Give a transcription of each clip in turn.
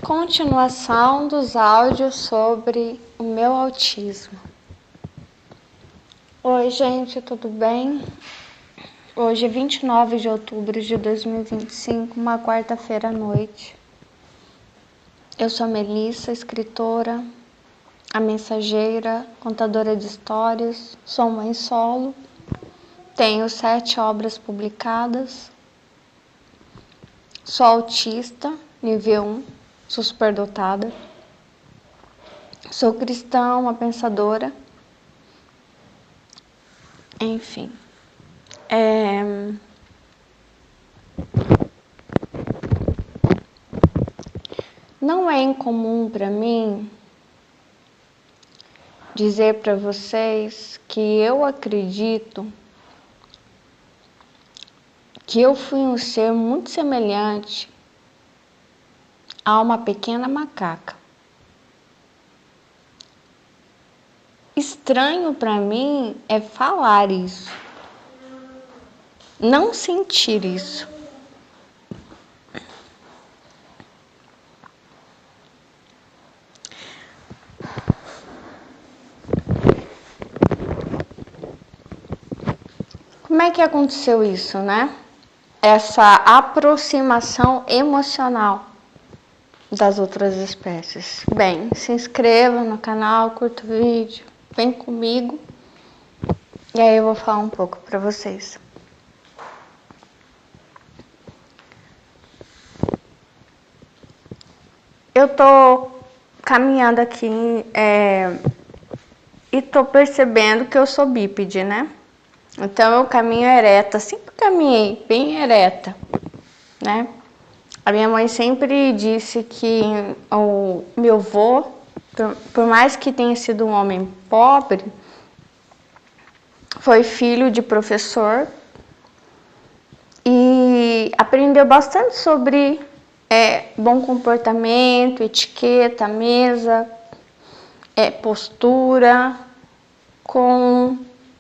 Continuação dos áudios sobre o meu autismo. Oi, gente, tudo bem? Hoje é 29 de outubro de 2025, uma quarta-feira à noite. Eu sou a Melissa, escritora, a mensageira, contadora de histórias, sou mãe solo, tenho 7 obras publicadas, sou autista, nível 1, sou superdotada, sou cristã, uma pensadora, enfim. Não é incomum para mim dizer para vocês que eu acredito que eu fui um ser muito semelhante a uma pequena macaca. Estranho para mim é falar isso, não sentir isso. Como é que aconteceu isso, né? Essa aproximação emocional das outras espécies. Bem, se inscreva no canal, curta o vídeo, vem comigo e aí eu vou falar um pouco para vocês. Eu tô caminhando aqui e tô percebendo que eu sou bípede, né? Então eu caminho ereta, sempre caminhei bem ereta, né? A minha mãe sempre disse que o meu avô, por mais que tenha sido um homem pobre, foi filho de professor e aprendeu bastante sobre bom comportamento, etiqueta, mesa, postura com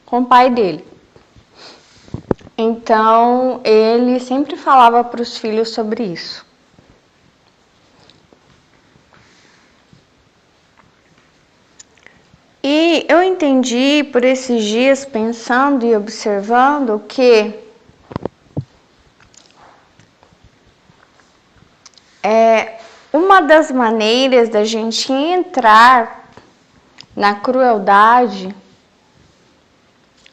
o pai dele. Então, ele sempre falava para os filhos sobre isso. E eu entendi por esses dias, pensando e observando, que uma das maneiras da gente entrar na crueldade,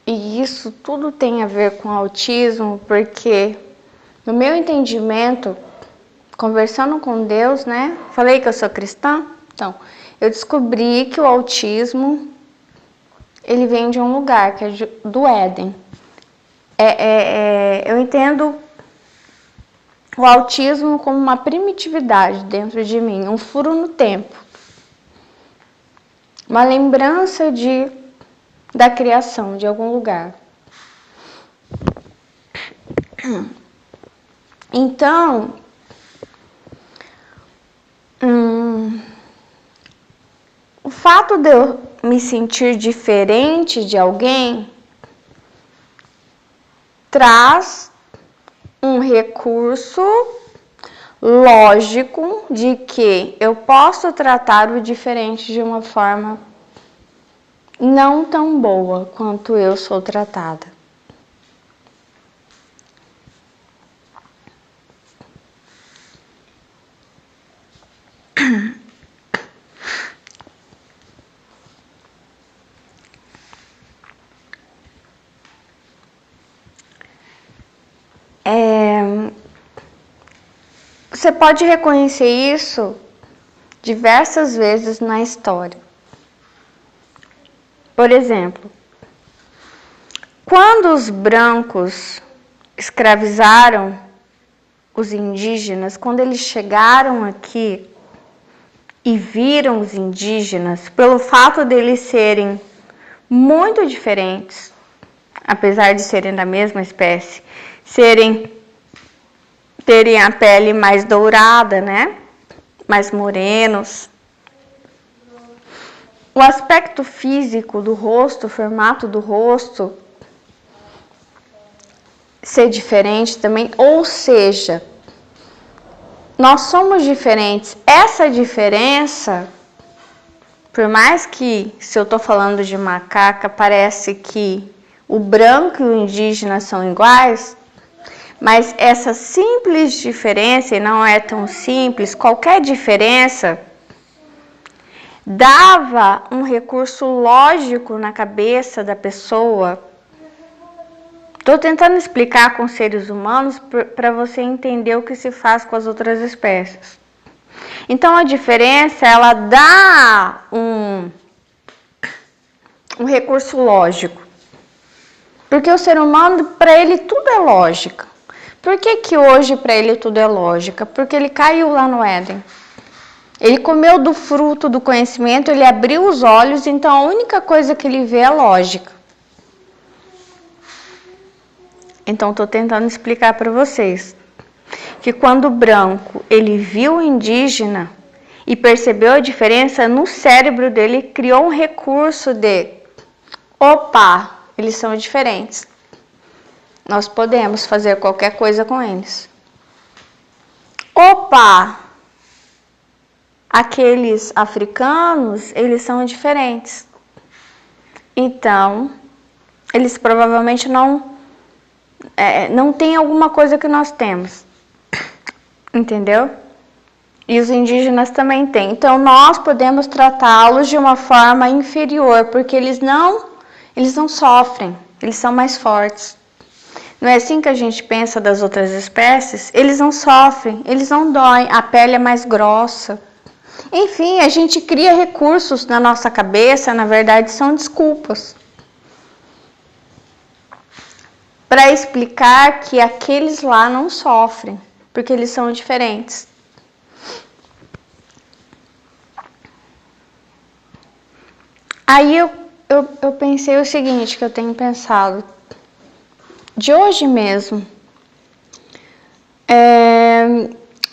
e isso tudo tem a ver com autismo, porque no meu entendimento, conversando com Deus, né? Falei que eu sou cristã, então eu descobri que o autismo ele vem de um lugar que é do Éden. Eu entendo o autismo como uma primitividade dentro de mim, um furo no tempo, uma lembrança da criação de algum lugar. Então, o fato de eu me sentir diferente de alguém traz um recurso lógico de que eu posso tratar o diferente de uma forma não tão boa quanto eu sou tratada. Você pode reconhecer isso diversas vezes na história. Por exemplo, quando os brancos escravizaram os indígenas, quando eles chegaram aqui e viram os indígenas, pelo fato deles serem muito diferentes, apesar de serem da mesma espécie, terem a pele mais dourada, né? Mais morenos. O aspecto físico do rosto, o formato do rosto ser diferente também, ou seja, nós somos diferentes. Essa diferença, por mais que, se eu estou falando de macaca, parece que o branco e o indígena são iguais, mas essa simples diferença, e não é tão simples, qualquer diferença dava um recurso lógico na cabeça da pessoa. Estou tentando explicar com seres humanos para você entender o que se faz com as outras espécies. Então a diferença, ela dá um recurso lógico. Porque o ser humano, para ele tudo é lógica. Por que hoje para ele tudo é lógica? Porque ele caiu lá no Éden. Ele comeu do fruto do conhecimento, ele abriu os olhos, então a única coisa que ele vê é lógica. Então estou tentando explicar para vocês que quando o branco ele viu o indígena e percebeu a diferença, no cérebro dele criou um recurso de: opa, eles são diferentes. Nós podemos fazer qualquer coisa com eles. Opa! Aqueles africanos, eles são diferentes. Então, eles provavelmente não têm alguma coisa que nós temos. Entendeu? E os indígenas também têm. Então, nós podemos tratá-los de uma forma inferior, porque eles não sofrem, eles são mais fortes. Não é assim que a gente pensa das outras espécies? Eles não sofrem, eles não doem, a pele é mais grossa. Enfim, a gente cria recursos na nossa cabeça, na verdade são desculpas, para explicar que aqueles lá não sofrem, porque eles são diferentes. Aí eu pensei o seguinte, que eu tenho pensado, de hoje mesmo,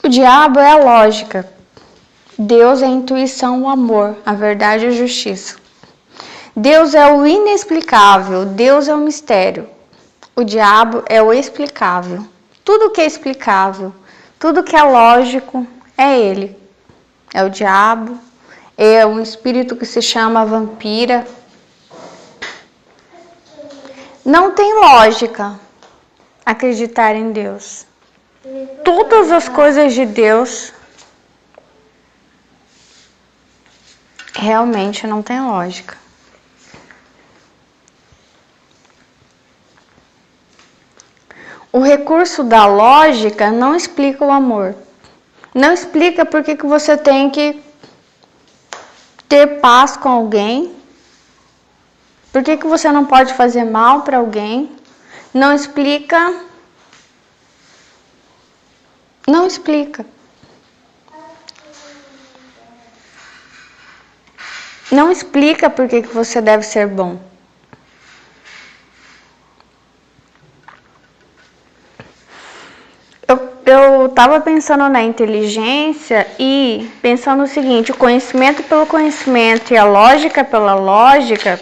o diabo é a lógica, Deus é a intuição, o amor, a verdade e a justiça. Deus é o inexplicável, Deus é o mistério. O diabo é o explicável. Tudo que é explicável, tudo que é lógico, é ele. É o diabo, é um espírito que se chama vampira. Não tem lógica acreditar em Deus. Todas as coisas de Deus realmente não tem lógica. O recurso da lógica não explica o amor. Não explica por que você tem que ter paz com alguém. Por que você não pode fazer mal para alguém. Não explica. Não explica. Não explica por que você deve ser bom. Eu estava pensando na inteligência e pensando o seguinte, o conhecimento pelo conhecimento e a lógica pela lógica,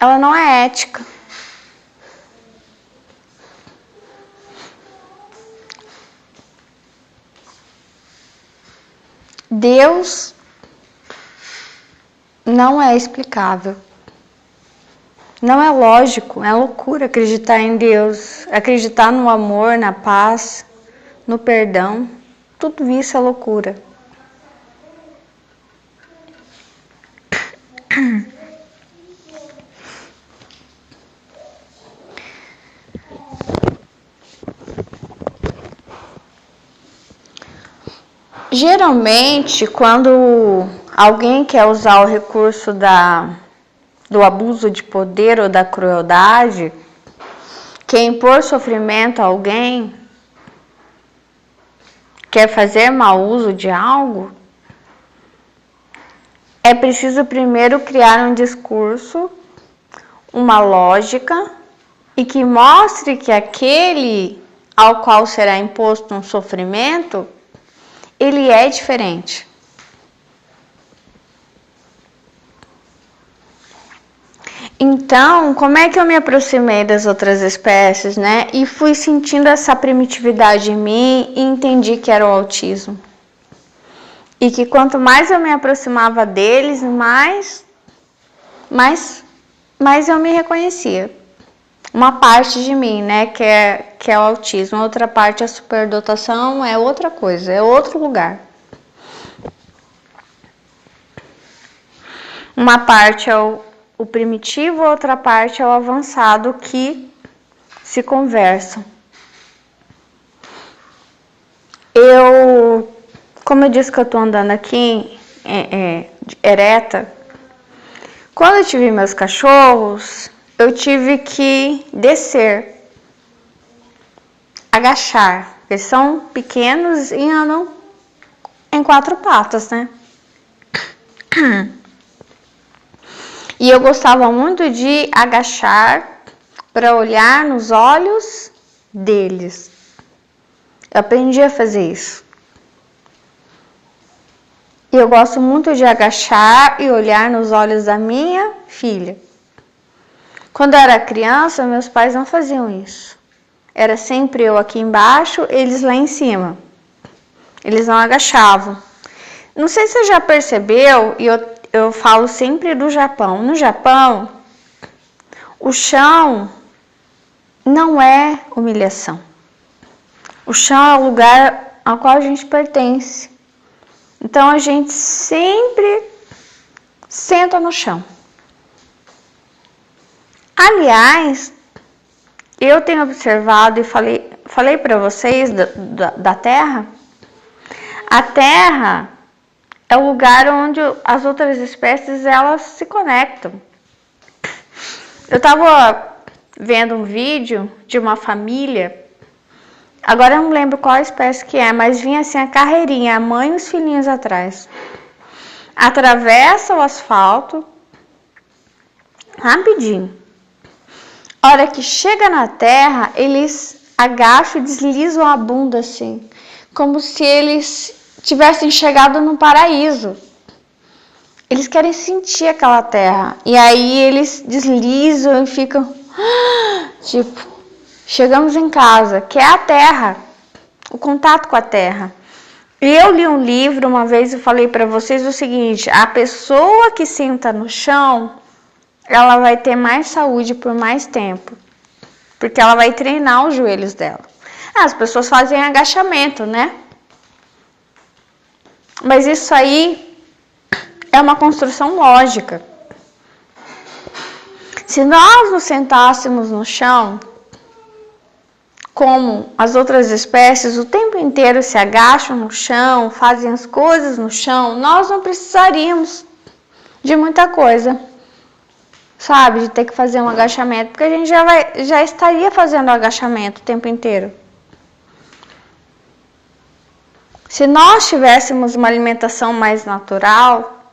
ela não é ética. Deus não é explicável. Não é lógico, é loucura acreditar em Deus, acreditar no amor, na paz, no perdão. Tudo isso é loucura. Geralmente, quando alguém quer usar o recurso do abuso de poder ou da crueldade, quer impor sofrimento a alguém, quer fazer mau uso de algo, é preciso primeiro criar um discurso, uma lógica, e que mostre que aquele ao qual será imposto um sofrimento, ele é diferente. Então, como é que eu me aproximei das outras espécies, né? E fui sentindo essa primitividade em mim e entendi que era o autismo. E que quanto mais eu me aproximava deles, mais eu me reconhecia. Uma parte de mim, né, que é o autismo. Outra parte é a superdotação, é outra coisa, é outro lugar. Uma parte é o primitivo, outra parte é o avançado que se conversam. Como eu disse que eu tô andando aqui ereta, quando eu tive meus cachorros, eu tive que descer, agachar. Eles são pequenos e andam em 4 patas, né? E eu gostava muito de agachar para olhar nos olhos deles. Eu aprendi a fazer isso. E eu gosto muito de agachar e olhar nos olhos da minha filha. Quando eu era criança, meus pais não faziam isso. Era sempre eu aqui embaixo, eles lá em cima. Eles não agachavam. Não sei se você já percebeu, e eu falo sempre do Japão. No Japão, o chão não é humilhação. O chão é o lugar ao qual a gente pertence. Então a gente sempre senta no chão. Aliás, eu tenho observado e falei para vocês da Terra. A Terra é o lugar onde as outras espécies elas se conectam. Eu estava vendo um vídeo de uma família. Agora eu não lembro qual espécie que é, mas vinha assim a carreirinha, a mãe e os filhinhos atrás. Atravessa o asfalto rapidinho. A hora que chega na terra, eles agacham e deslizam a bunda assim, como se eles tivessem chegado no paraíso. Eles querem sentir aquela terra. E aí eles deslizam e ficam tipo, chegamos em casa, que é a terra, o contato com a terra. E eu li um livro uma vez e falei para vocês o seguinte: a pessoa que senta no chão, ela vai ter mais saúde por mais tempo, porque ela vai treinar os joelhos dela. As pessoas fazem agachamento, né? Mas isso aí é uma construção lógica. Se nós nos sentássemos no chão, como as outras espécies o tempo inteiro se agacham no chão, fazem as coisas no chão, nós não precisaríamos de muita coisa, sabe? De ter que fazer um agachamento, porque a gente já estaria fazendo agachamento o tempo inteiro. Se nós tivéssemos uma alimentação mais natural,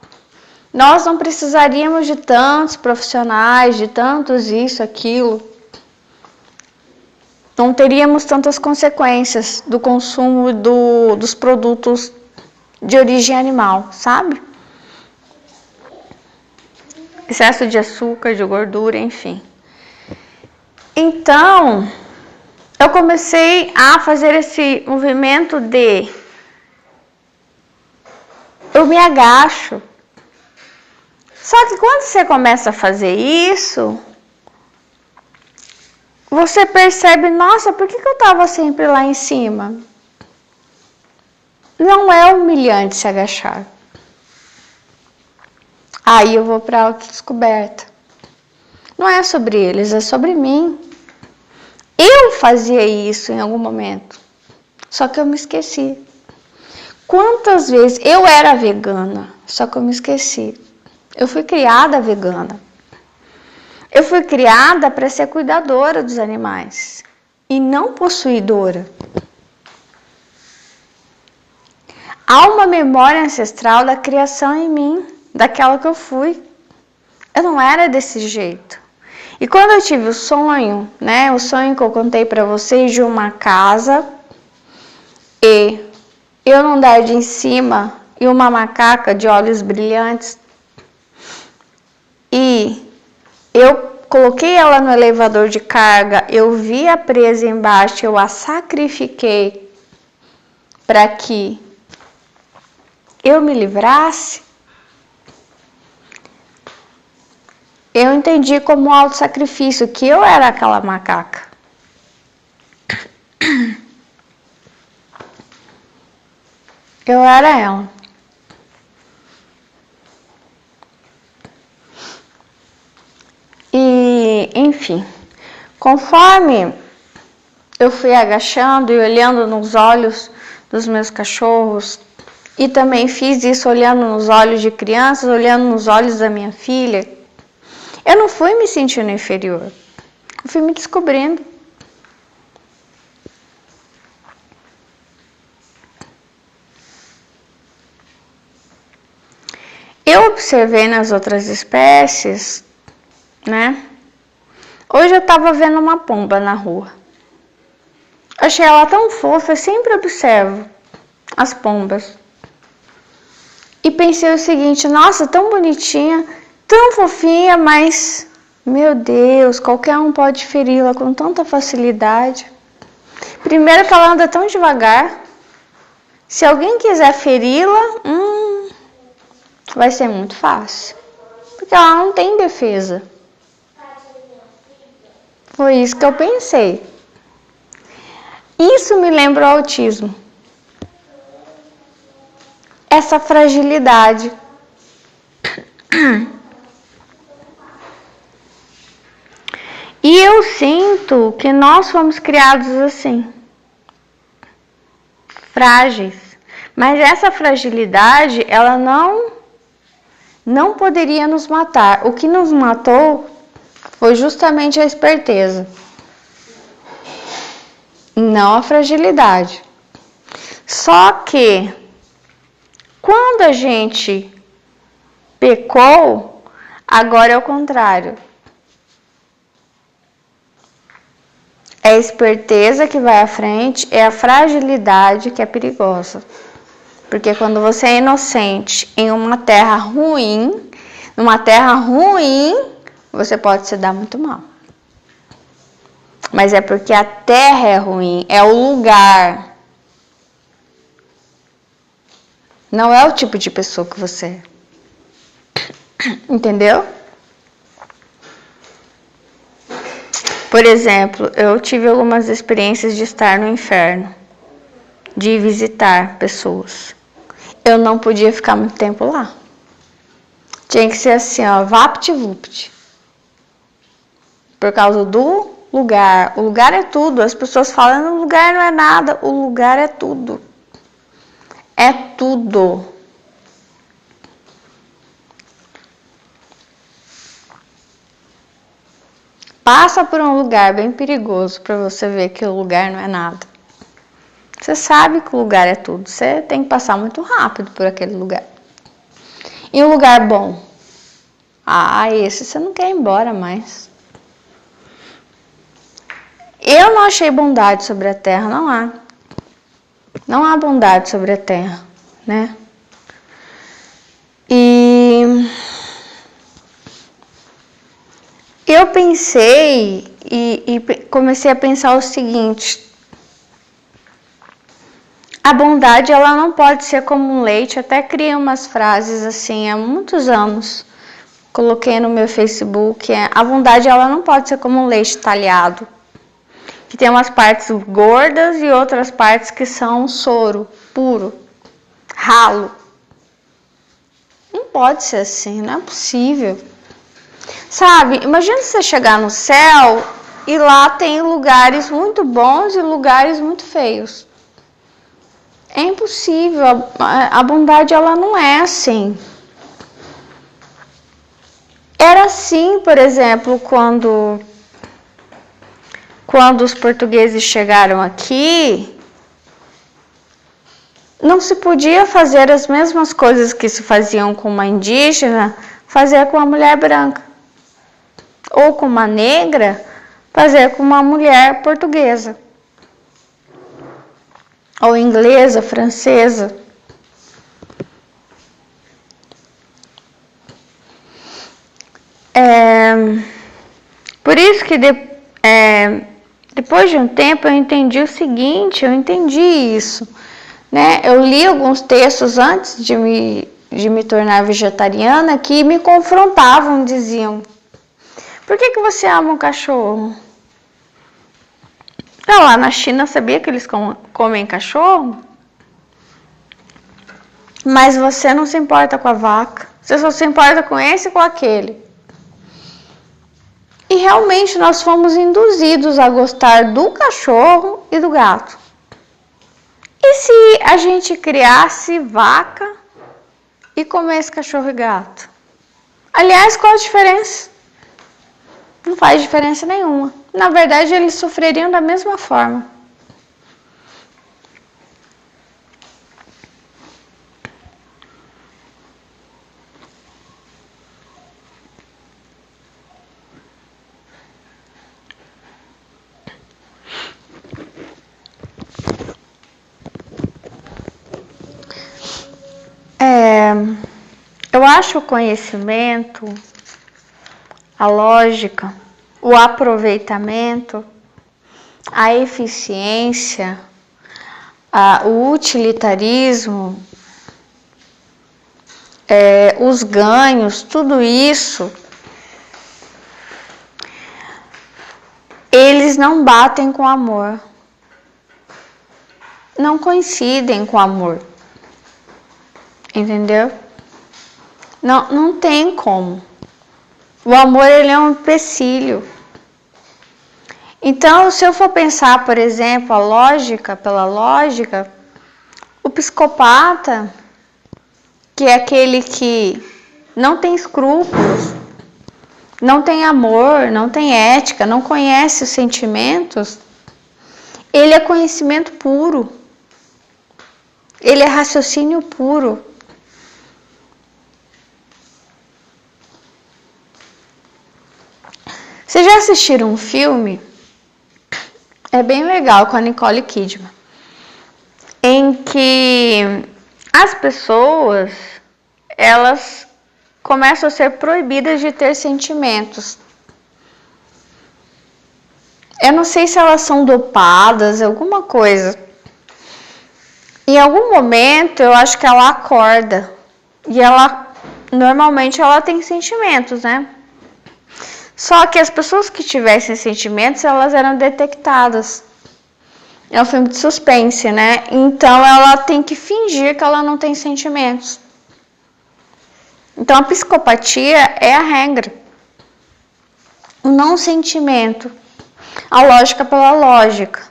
nós não precisaríamos de tantos profissionais, de tantos isso, aquilo. Não teríamos tantas consequências do consumo dos produtos de origem animal, sabe? Excesso de açúcar, de gordura, enfim. Então, eu comecei a fazer esse movimento de eu me agacho. Só que quando você começa a fazer isso, você percebe, nossa, por que eu estava sempre lá em cima? Não é humilhante se agachar. Aí eu vou para a autodescoberta. Não é sobre eles, é sobre mim. Eu fazia isso em algum momento, só que eu me esqueci. Quantas vezes eu era vegana, só que eu me esqueci. Eu fui criada vegana. Eu fui criada para ser cuidadora dos animais e não possuidora. Há uma memória ancestral da criação em mim, daquela que eu fui. Eu não era desse jeito. E quando eu tive o sonho, né, o sonho que eu contei para vocês de uma casa e eu num andar de em cima e uma macaca de olhos brilhantes e Eu coloquei ela no elevador de carga, eu vi a presa embaixo, eu a sacrifiquei para que eu me livrasse. Eu entendi como auto-sacrifício que eu era aquela macaca. Eu era ela. E, enfim, conforme eu fui agachando e olhando nos olhos dos meus cachorros, e também fiz isso olhando nos olhos de crianças, olhando nos olhos da minha filha, eu não fui me sentindo inferior, eu fui me descobrindo. Eu observei nas outras espécies, né? Hoje eu estava vendo uma pomba na rua. Achei ela tão fofa, eu sempre observo as pombas. E pensei o seguinte, nossa, tão bonitinha, tão fofinha, mas, meu Deus, qualquer um pode feri-la com tanta facilidade. Primeiro que ela anda tão devagar, se alguém quiser feri-la, vai ser muito fácil, porque ela não tem defesa. Foi isso que eu pensei. Isso me lembra o autismo. Essa fragilidade. E eu sinto que nós fomos criados assim, frágeis. Mas essa fragilidade, ela não poderia nos matar. O que nos matou foi justamente a esperteza, não a fragilidade. Só que, quando a gente pecou, agora é o contrário. É a esperteza que vai à frente, é a fragilidade que é perigosa. Porque quando você é inocente em uma terra ruim, você pode se dar muito mal. Mas é porque a terra é ruim, é o lugar. Não é o tipo de pessoa que você é. Entendeu? Por exemplo, eu tive algumas experiências de estar no inferno, de visitar pessoas. Eu não podia ficar muito tempo lá. Tinha que ser assim, ó, vapt-vupt. Por causa do lugar. O lugar é tudo. As pessoas falam, o lugar não é nada. O lugar é tudo. É tudo. Passa por um lugar bem perigoso para você ver que o lugar não é nada. Você sabe que o lugar é tudo. Você tem que passar muito rápido por aquele lugar. E um lugar bom? Esse você não quer ir embora mais. Eu não achei bondade sobre a terra, não há. Não há bondade sobre a terra, né? E eu pensei e comecei a pensar o seguinte: a bondade, ela não pode ser como um leite. Até criei umas frases assim há muitos anos. Coloquei no meu Facebook. A bondade, ela não pode ser como um leite talhado, que tem umas partes gordas e outras partes que são soro puro, ralo. Não pode ser assim, não é possível. Sabe, imagina você chegar no céu e lá tem lugares muito bons e lugares muito feios. É impossível, a bondade, ela não é assim. Era assim, por exemplo, quando os portugueses chegaram aqui, não se podia fazer as mesmas coisas que se faziam com uma indígena, fazer com uma mulher branca. Ou com uma negra, fazer com uma mulher portuguesa. Ou inglesa, francesa. que depois de um tempo eu entendi o seguinte, eu entendi isso, né? Eu li alguns textos antes de me tornar vegetariana que me confrontavam, diziam: por que você ama um cachorro? Lá na China, sabia que eles comem cachorro? Mas você não se importa com a vaca, você só se importa com esse e com aquele. E realmente nós fomos induzidos a gostar do cachorro e do gato. E se a gente criasse vaca e comesse cachorro e gato? Aliás, qual a diferença? Não faz diferença nenhuma. Na verdade, eles sofreriam da mesma forma. Eu acho o conhecimento, a lógica, o aproveitamento, a eficiência, o utilitarismo, os ganhos, tudo isso, eles não batem com amor, não coincidem com amor, entendeu? Não tem como. O amor, ele é um empecilho. Então, se eu for pensar, por exemplo, pela lógica, o psicopata, que é aquele que não tem escrúpulos, não tem amor, não tem ética, não conhece os sentimentos, ele é conhecimento puro. Ele é raciocínio puro. Vocês já assistiram um filme? É bem legal, com a Nicole Kidman, em que as pessoas, elas começam a ser proibidas de ter sentimentos. Eu não sei se elas são dopadas, alguma coisa. Em algum momento, eu acho que ela acorda e normalmente ela tem sentimentos, né? Só que as pessoas que tivessem sentimentos, elas eram detectadas. É um filme de suspense, né? Então ela tem que fingir que ela não tem sentimentos. Então a psicopatia é a regra. O não sentimento. A lógica pela lógica.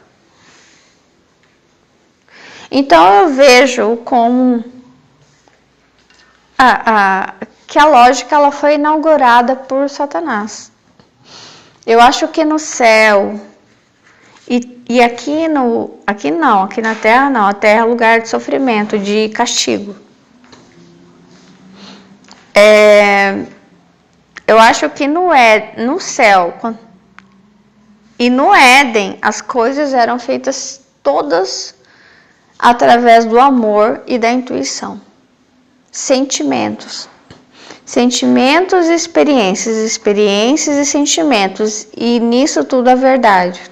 Então eu vejo como que a lógica ela foi inaugurada por Satanás. Eu acho que no céu e aqui na Terra não, a Terra é lugar de sofrimento, de castigo. Eu acho que no céu e no Éden as coisas eram feitas todas através do amor e da intuição. Sentimentos e experiências, experiências e sentimentos, e nisso tudo a verdade.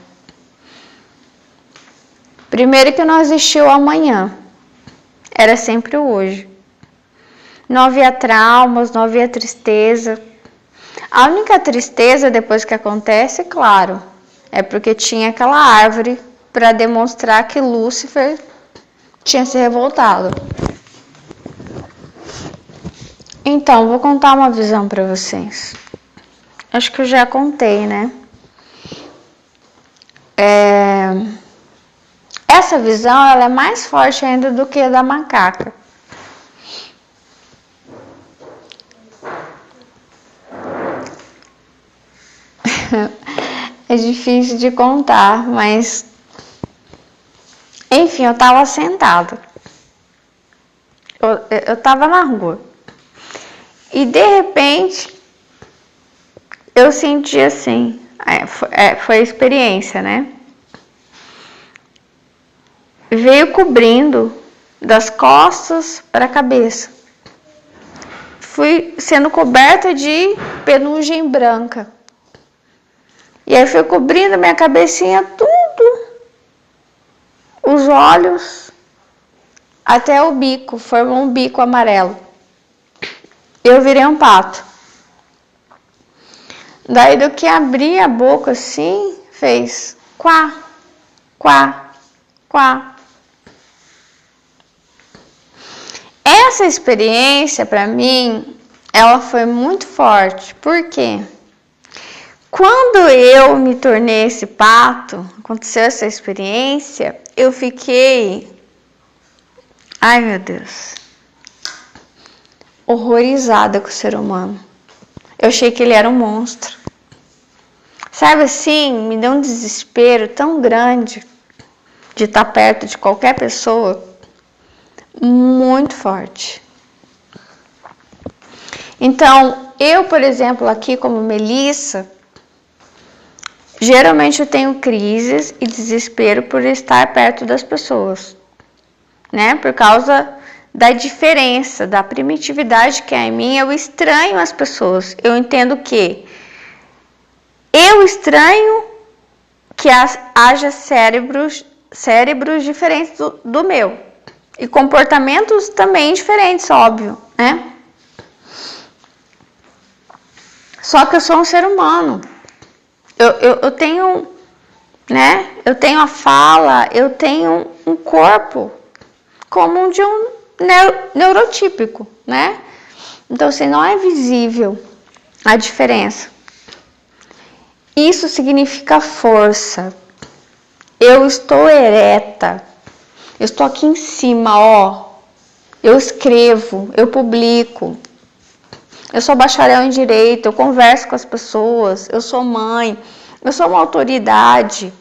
Primeiro que não existiu o amanhã, era sempre o hoje. Não havia traumas, não havia tristeza. A única tristeza depois que acontece, claro, é porque tinha aquela árvore para demonstrar que Lúcifer tinha se revoltado. Então, vou contar uma visão para vocês. Acho que eu já contei, né? Essa visão ela é mais forte ainda do que a da macaca. É difícil de contar, mas... Enfim, eu estava sentada. Eu estava na rua. E de repente, eu senti assim, foi a experiência, né? Veio cobrindo das costas para a cabeça. Fui sendo coberta de penugem branca. E aí fui cobrindo minha cabecinha, tudo, os olhos, até o bico, formou um bico amarelo. Eu virei um pato. Daí do que abri a boca assim, fez quá, quá, quá. Essa experiência para mim, ela foi muito forte. Por quê? Quando eu me tornei esse pato, aconteceu essa experiência, eu fiquei, ai meu Deus, horrorizada com o ser humano. Eu achei que ele era um monstro. Sabe assim, me deu um desespero tão grande de estar perto de qualquer pessoa, muito forte. Então, eu, por exemplo, aqui como Melissa, geralmente eu tenho crises e desespero por estar perto das pessoas, né? Por causa da diferença, da primitividade que é em mim, eu estranho as pessoas. Eu entendo que eu estranho que haja cérebros diferentes do meu. E comportamentos também diferentes, óbvio, né? Só que eu sou um ser humano. Eu tenho, né? Eu tenho a fala, eu tenho um corpo como um de um neurotípico, né? Então, assim, não é visível a diferença. Isso significa força. Eu estou ereta. Eu estou aqui em cima, ó. Eu escrevo, eu publico. Eu sou bacharel em direito, eu converso com as pessoas, eu sou mãe, eu sou uma autoridade.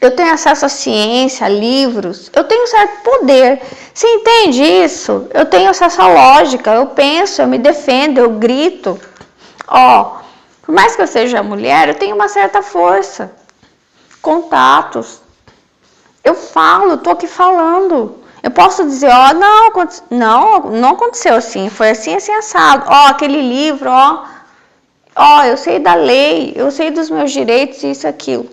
Eu tenho acesso à ciência, a livros, eu tenho um certo poder. Você entende isso? Eu tenho acesso à lógica, eu penso, eu me defendo, eu grito. Ó, por mais que eu seja mulher, eu tenho uma certa força, contatos. Eu falo, tô aqui falando. Eu posso dizer, ó, não aconteceu assim, foi assim, assim, assado. Ó, aquele livro, ó, eu sei da lei, eu sei dos meus direitos, isso, aquilo.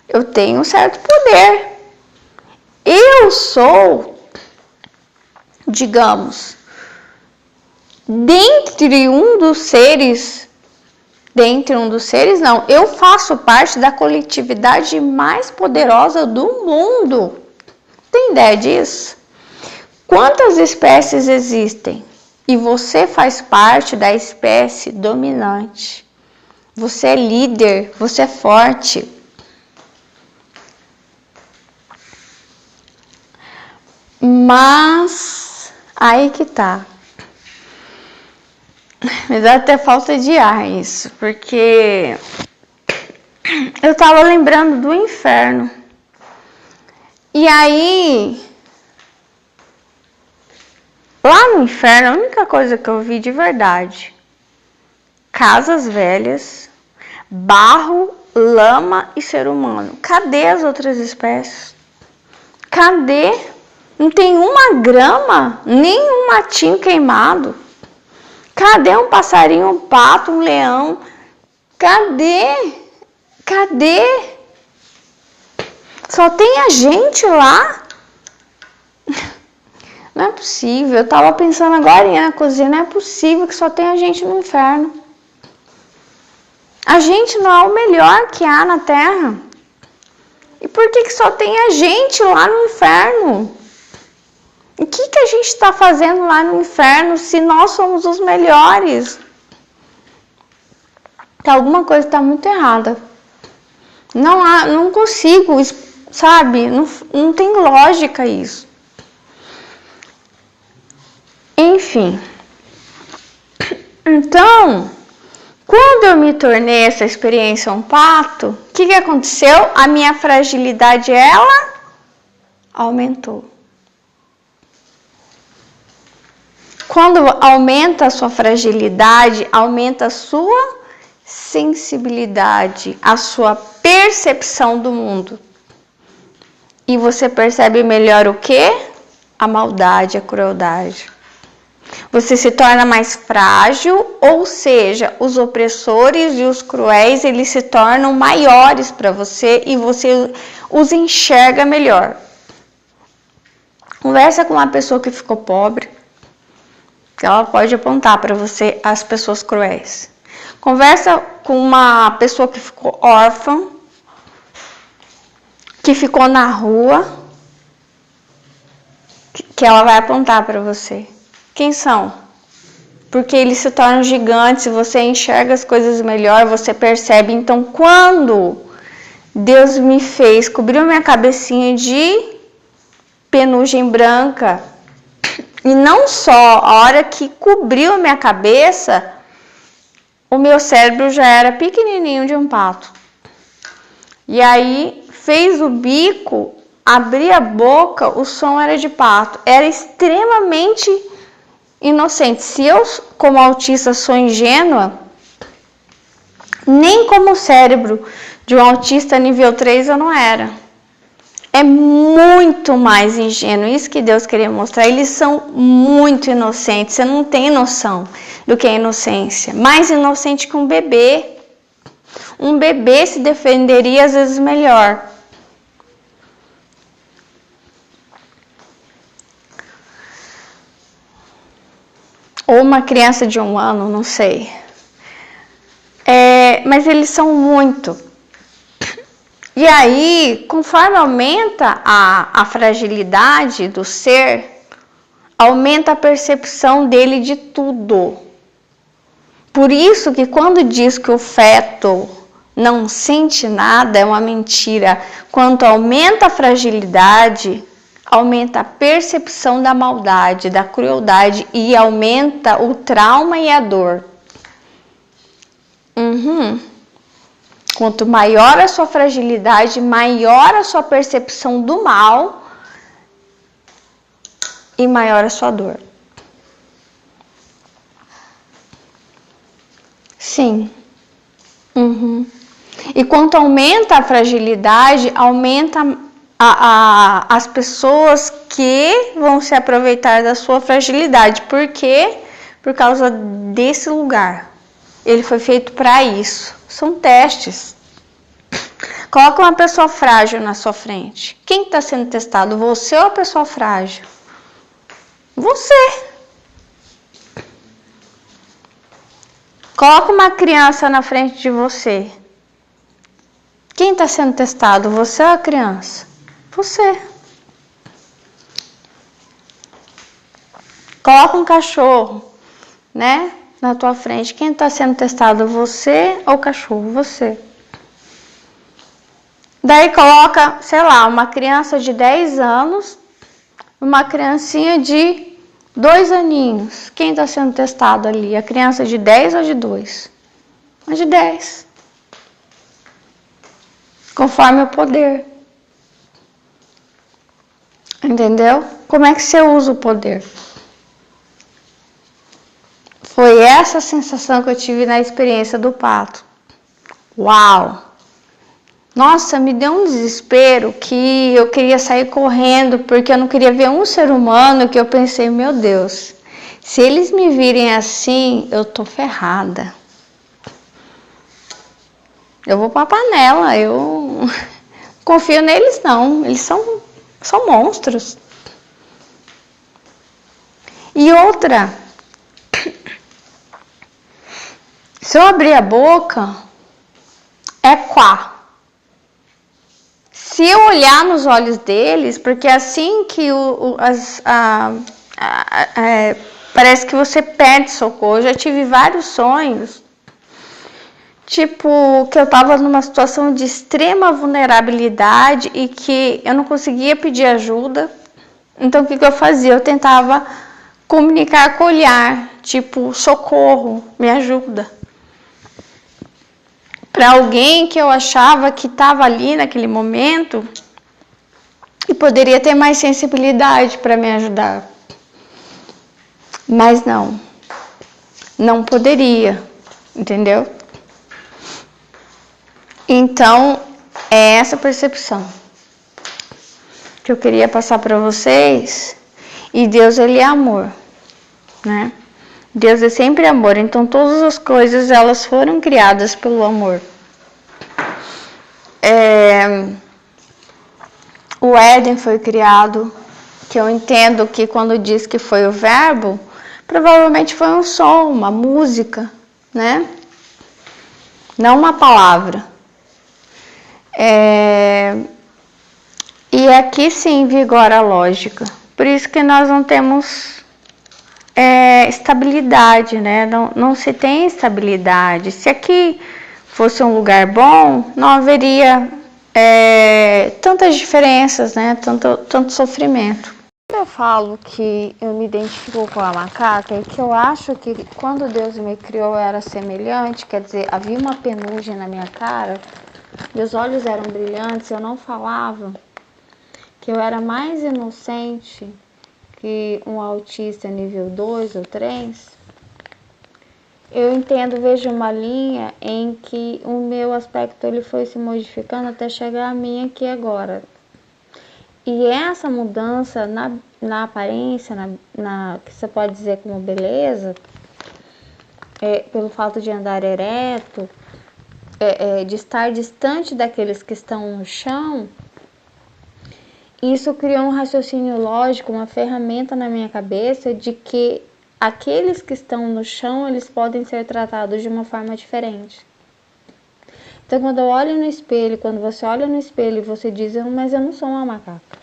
Eu tenho um certo poder. Eu sou, digamos, dentre um dos seres não, eu faço parte da coletividade mais poderosa do mundo. Tem ideia disso? Quantas espécies existem? E você faz parte da espécie dominante. Você é líder, você é forte. Mas aí que tá. Me dá até falta de ar isso, porque eu tava lembrando do inferno. E aí, lá no inferno, a única coisa que eu vi de verdade, casas velhas, barro, lama e ser humano. Cadê as outras espécies? Cadê? Não tem uma grama, nem um matinho queimado. Cadê um passarinho, um pato, um leão? Cadê? Cadê? Só tem a gente lá? Não é possível. Eu tava pensando agora na cozinha, não é possível que só tenha gente no inferno. A gente não é o melhor que há na Terra. E por que só tem a gente lá no inferno? O que a gente está fazendo lá no inferno se nós somos os melhores? Alguma coisa está muito errada. Não consigo, sabe? Não tem lógica isso. Enfim. Então, quando eu me tornei essa experiência um pato, o que aconteceu? A minha fragilidade, ela aumentou. Quando aumenta a sua fragilidade, aumenta a sua sensibilidade, a sua percepção do mundo. E você percebe melhor o quê? A maldade, a crueldade. Você se torna mais frágil, ou seja, os opressores e os cruéis, eles se tornam maiores para você e você os enxerga melhor. Conversa com uma pessoa que ficou pobre, que ela pode apontar para você as pessoas cruéis. Conversa com uma pessoa que ficou órfã, que ficou na rua, que ela vai apontar para você. Quem são? Porque eles se tornam gigantes, você enxerga as coisas melhor, você percebe. Então, quando Deus me fez, cobriu minha cabecinha de penugem branca, e não só, a hora que cobriu a minha cabeça, o meu cérebro já era pequenininho de um pato. E aí, fez o bico, abri a boca, o som era de pato. Era extremamente inocente. Se eu, como autista, sou ingênua, nem como cérebro de um autista nível 3 eu não era. É muito mais ingênuo. Isso que Deus queria mostrar. Eles são muito inocentes. Você não tem noção do que é inocência. Mais inocente que um bebê. Um bebê se defenderia às vezes melhor. Ou uma criança de 1 ano, não sei. Mas eles são muito. E aí, conforme aumenta a fragilidade do ser, aumenta a percepção dele de tudo. Por isso que quando diz que o feto não sente nada, é uma mentira. Quanto aumenta a fragilidade, aumenta a percepção da maldade, da crueldade e aumenta o trauma e a dor. Quanto maior a sua fragilidade, maior a sua percepção do mal e maior a sua dor. Sim. E quanto aumenta a fragilidade, aumenta as pessoas que vão se aproveitar da sua fragilidade. Por quê? Por causa desse lugar. Ele foi feito para isso. São testes. Coloca uma pessoa frágil na sua frente. Quem está sendo testado? Você ou a pessoa frágil? Você. Coloca uma criança na frente de você. Quem está sendo testado? Você ou a criança? Você. Coloca um cachorro, né, na tua frente. Quem está sendo testado? Você ou o cachorro? Você. Daí coloca, sei lá, uma criança de 10 anos, uma criancinha de 2 aninhos. Quem está sendo testado ali? A criança de 10 ou de 2? A de 10. Conforme o poder. Entendeu? Como é que você usa o poder? Foi essa sensação que eu tive na experiência do pato. Uau! Nossa, me deu um desespero que eu queria sair correndo, porque eu não queria ver um ser humano, que eu pensei, meu Deus, se eles me virem assim, eu tô ferrada. Eu vou pra panela, eu confio neles não, eles são monstros. E outra, se eu abrir a boca, é quá. Se eu olhar nos olhos deles, porque assim que parece que você perde socorro. Eu já tive vários sonhos, tipo, que eu estava numa situação de extrema vulnerabilidade e que eu não conseguia pedir ajuda. Então, o que eu fazia? Eu tentava comunicar com o olhar, tipo, socorro, me ajuda. Para alguém que eu achava que estava ali naquele momento e poderia ter mais sensibilidade para me ajudar. Mas não poderia, entendeu? Então, é essa percepção que eu queria passar para vocês. E Deus, ele é amor. né? Deus é sempre amor, então todas as coisas elas foram criadas pelo amor. O Éden foi criado, que eu entendo que quando diz que foi o verbo, provavelmente foi um som, uma música, né? Não uma palavra. E aqui sim vigora a lógica. Por isso que nós não temos estabilidade, né? Não se tem estabilidade. Se aqui fosse um lugar bom, não haveria tantas diferenças, né? Tanto sofrimento. Quando eu falo que eu me identifico com a macaca, é que eu acho que quando Deus me criou eu era semelhante, quer dizer, havia uma penugem na minha cara, meus olhos eram brilhantes, eu não falava, que eu era mais inocente que um autista nível 2 ou 3, eu entendo, vejo uma linha em que o meu aspecto ele foi se modificando até chegar a mim aqui agora. E essa mudança na aparência, que você pode dizer como beleza, pelo fato de andar ereto, de estar distante daqueles que estão no chão, isso criou um raciocínio lógico, uma ferramenta na minha cabeça de que aqueles que estão no chão, eles podem ser tratados de uma forma diferente. Então, quando eu olho no espelho, quando você olha no espelho e você diz, mas eu não sou uma macaca.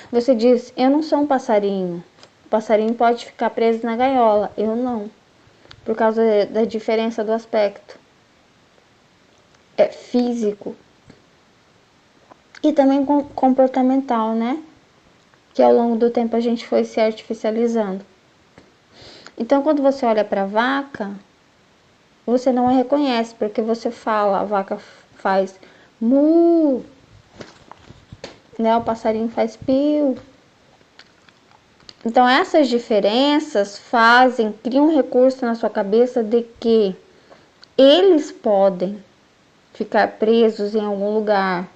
Você diz, eu não sou um passarinho. O passarinho pode ficar preso na gaiola, eu não. Por causa da diferença do aspecto. Físico. E também comportamental, né? Que ao longo do tempo a gente foi se artificializando. Então, quando você olha para a vaca, você não a reconhece, porque você fala, a vaca faz mu, né? O passarinho faz piu. Então, essas diferenças criam um recurso na sua cabeça de que eles podem ficar presos em algum lugar.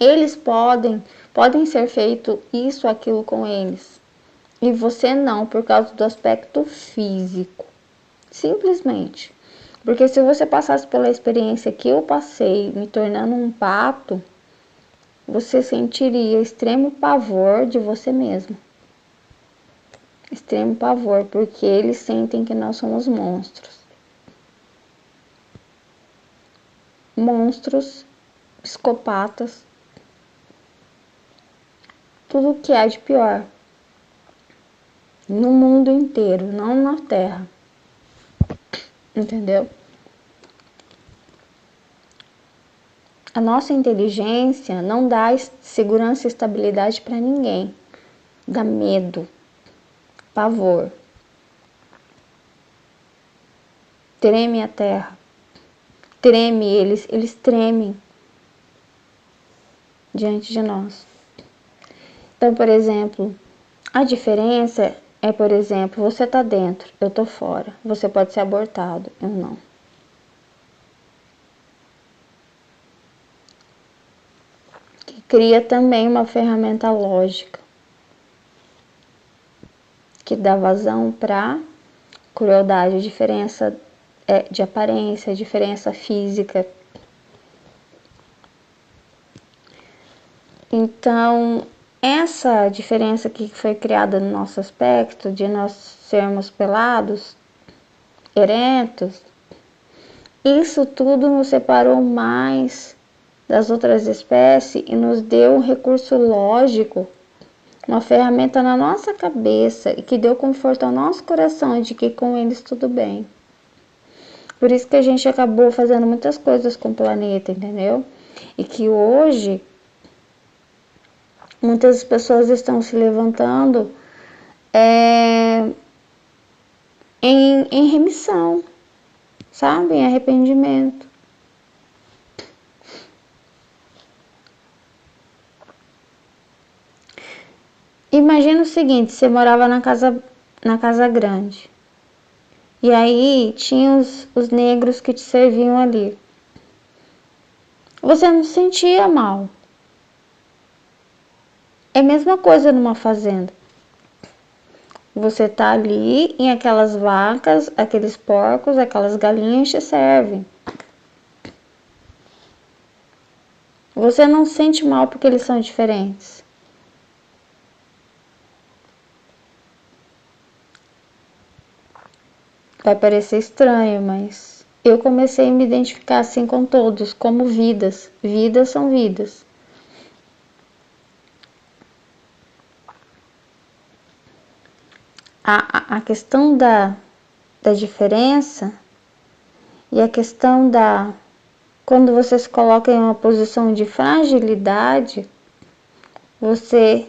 Eles podem ser feito isso, aquilo com eles. E você não, por causa do aspecto físico. Simplesmente. Porque se você passasse pela experiência que eu passei, me tornando um pato, você sentiria extremo pavor de você mesmo. Extremo pavor, porque eles sentem que nós somos monstros. Monstros, psicopatas, tudo o que há de pior. No mundo inteiro, não na Terra. Entendeu? A nossa inteligência não dá segurança e estabilidade para ninguém. Dá medo, pavor. Treme a terra. Treme eles tremem diante de nós. Então, por exemplo, a diferença é, por exemplo, você está dentro, eu estou fora. Você pode ser abortado, eu não. Que cria também uma ferramenta lógica que dá vazão para crueldade, diferença de aparência, diferença física. Então, essa diferença que foi criada no nosso aspecto, de nós sermos pelados, eretos, isso tudo nos separou mais das outras espécies e nos deu um recurso lógico, uma ferramenta na nossa cabeça e que deu conforto ao nosso coração de que com eles tudo bem. Por isso que a gente acabou fazendo muitas coisas com o planeta, entendeu? E que hoje muitas pessoas estão se levantando em remissão, sabe? Em arrependimento. Imagina o seguinte, você morava na casa grande. E aí tinha os negros que te serviam ali. Você não se sentia mal. É a mesma coisa numa fazenda. Você tá ali e aquelas vacas, aqueles porcos, aquelas galinhas te servem. Você não se sente mal porque eles são diferentes. Vai parecer estranho, mas eu comecei a me identificar assim com todos, como vidas. Vidas são vidas. A questão da diferença e a questão da... Quando você se coloca em uma posição de fragilidade, você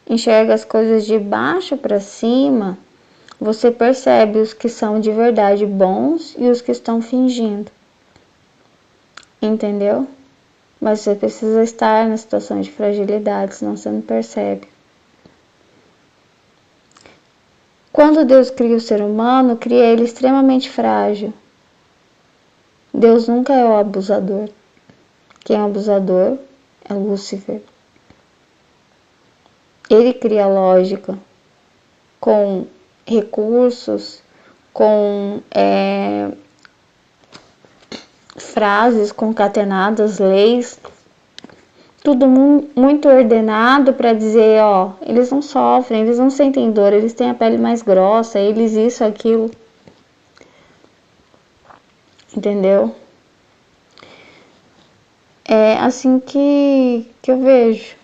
enxerga as coisas de baixo para cima, você percebe os que são de verdade bons e os que estão fingindo. Entendeu? Mas você precisa estar na situação de fragilidade, senão você não percebe. Quando Deus cria o ser humano, cria ele extremamente frágil. Deus nunca é o abusador. Quem é o abusador é Lúcifer. Ele cria lógica com recursos, com frases concatenadas, leis, tudo muito ordenado para dizer, ó, eles não sofrem, eles não sentem dor, eles têm a pele mais grossa, eles isso, aquilo. Entendeu? É assim que eu vejo.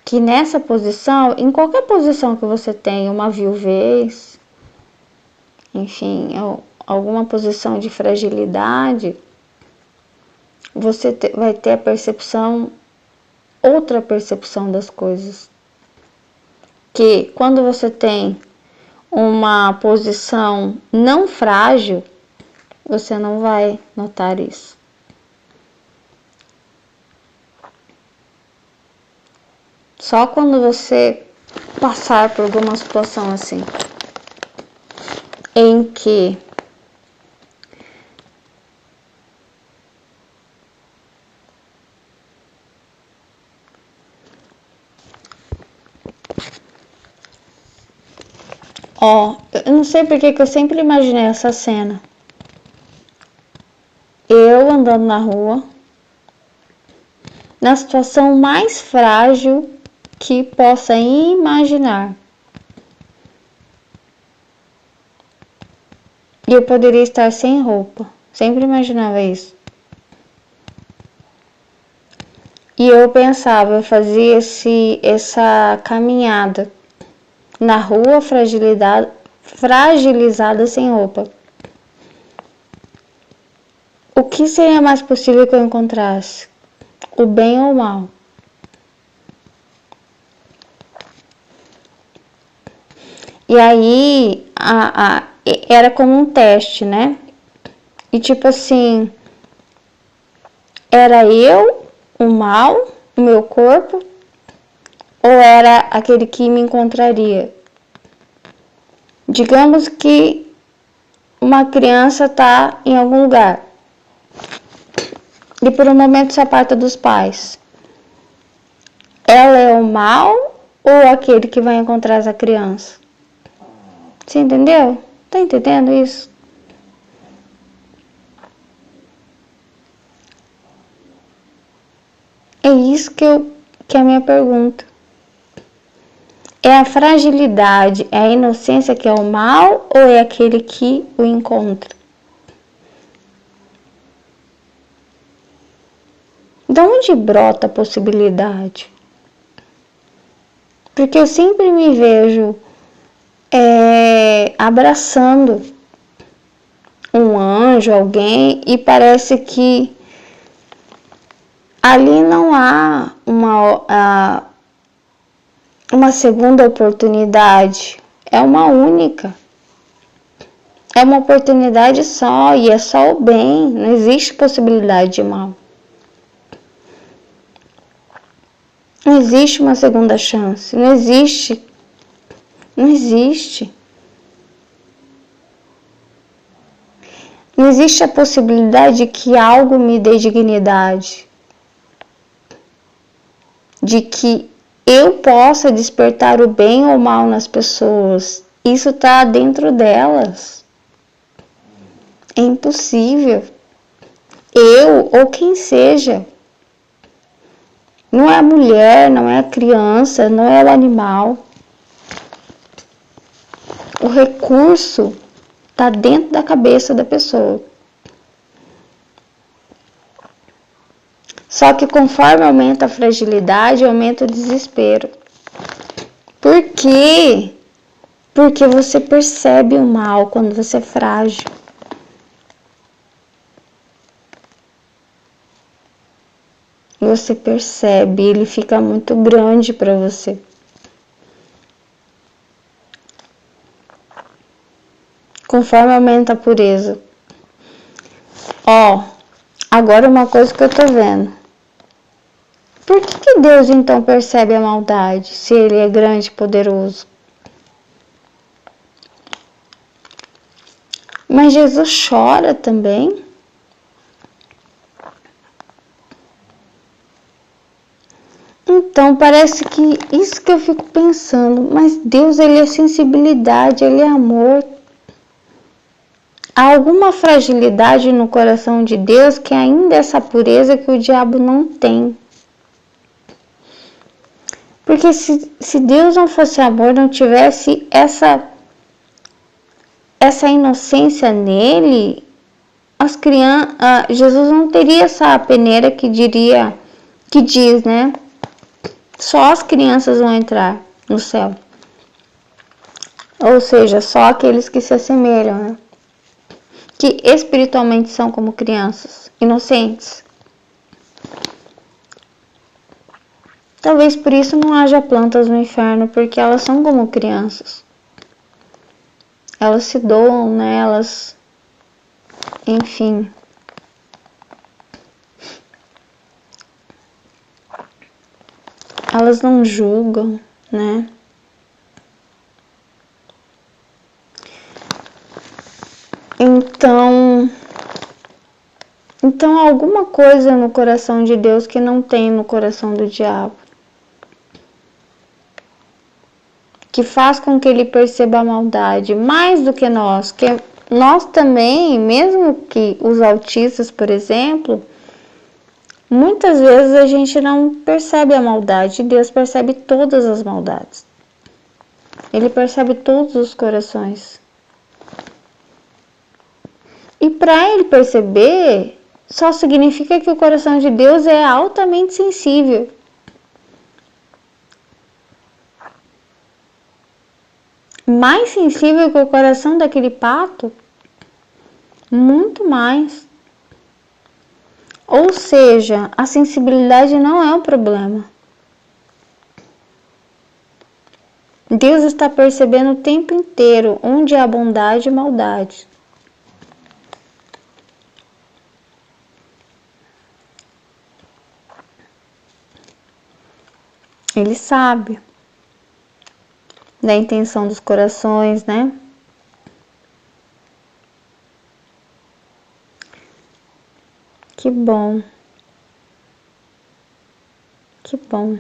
Que nessa posição, em qualquer posição que você tenha, uma viuvez, enfim, alguma posição de fragilidade, você vai ter a percepção, outra percepção das coisas. Que quando você tem uma posição não frágil, você não vai notar isso. Só quando você passar por alguma situação assim, em que eu não sei porque que eu sempre imaginei essa cena. Eu andando na rua, na situação mais frágil que possa imaginar. E eu poderia estar sem roupa. Sempre imaginava isso. E eu pensava, eu fazia essa caminhada na rua fragilizada sem roupa. O que seria mais possível que eu encontrasse? O bem ou o mal? E aí, era como um teste, né? E tipo assim, era eu, o mal, o meu corpo, ou era aquele que me encontraria? Digamos que uma criança está em algum lugar e por um momento se aparta dos pais. Ela é o mal ou aquele que vai encontrar essa criança? Você entendeu? Tá entendendo isso? É isso que é a minha pergunta. É a fragilidade, é a inocência que é o mal ou é aquele que o encontra? De onde brota a possibilidade? Porque eu sempre me vejo abraçando um anjo, alguém, e parece que ali não há uma segunda oportunidade, é uma única. É uma oportunidade só e é só o bem, não existe possibilidade de mal. Não existe uma segunda chance, não existe. Não existe. Não existe a possibilidade de que algo me dê dignidade. De que eu possa despertar o bem ou o mal nas pessoas. Isso está dentro delas. É impossível. Eu ou quem seja. Não é a mulher, não é a criança, não é o animal. O recurso está dentro da cabeça da pessoa. Só que conforme aumenta a fragilidade, aumenta o desespero. Por quê? Porque você percebe o mal quando você é frágil. Você percebe, ele fica muito grande para você. Conforme aumenta a pureza. Agora uma coisa que eu tô vendo. Por que Deus então percebe a maldade, se ele é grande e poderoso? Mas Jesus chora também. Então parece que isso que eu fico pensando, mas Deus, ele é sensibilidade, ele é amor. Há alguma fragilidade no coração de Deus que ainda é essa pureza que o diabo não tem. Porque se Deus não fosse amor, não tivesse essa inocência nele, as crianças, Jesus não teria essa peneira que diz, né? Só as crianças vão entrar no céu. Ou seja, só aqueles que se assemelham, né? Que espiritualmente são como crianças, inocentes. Talvez por isso não haja plantas no inferno, porque elas são como crianças. Elas se doam, né? Enfim. Elas não julgam, né? Então alguma coisa no coração de Deus que não tem no coração do diabo, que faz com que ele perceba a maldade mais do que nós, que nós também, mesmo que os autistas, por exemplo, muitas vezes a gente não percebe a maldade, Deus percebe todas as maldades. Ele percebe todos os corações. E para ele perceber, só significa que o coração de Deus é altamente sensível. Mais sensível que o coração daquele pato? Muito mais. Ou seja, a sensibilidade não é um problema. Deus está percebendo o tempo inteiro onde há bondade e maldade. Ele sabe da intenção dos corações, né? Que bom. Que bom.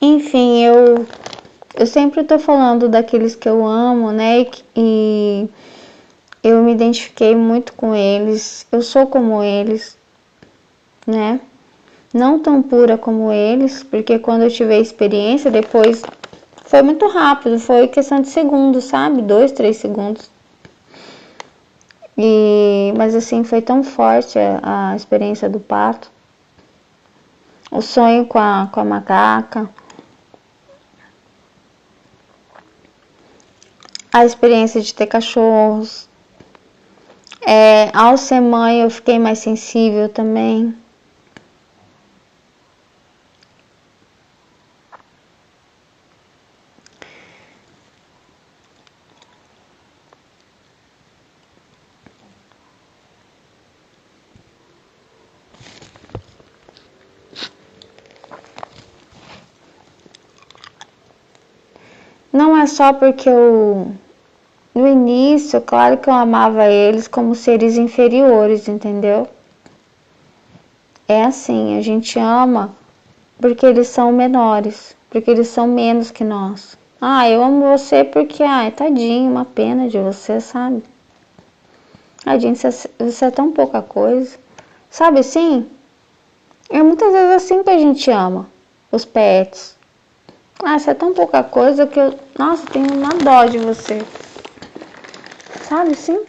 Enfim, eu sempre tô falando daqueles que eu amo, né? E eu me identifiquei muito com eles. Eu sou como eles, né? Não tão pura como eles, porque quando eu tive a experiência, depois foi muito rápido, foi questão de segundos, sabe? 2, 3 segundos. Mas assim, foi tão forte a experiência do pato. O sonho com a macaca. A experiência de ter cachorros. Ao ser mãe eu fiquei mais sensível também. Não é só porque eu No início, claro que eu amava eles como seres inferiores, entendeu? É assim, a gente ama porque eles são menores, porque eles são menos que nós. Ah, eu amo você porque, tadinho, uma pena de você, sabe? Tadinho, você é tão pouca coisa. Sabe assim? É muitas vezes assim que a gente ama os pets. Você é tão pouca coisa que eu, nossa, tenho uma dó de você. Sabe assim?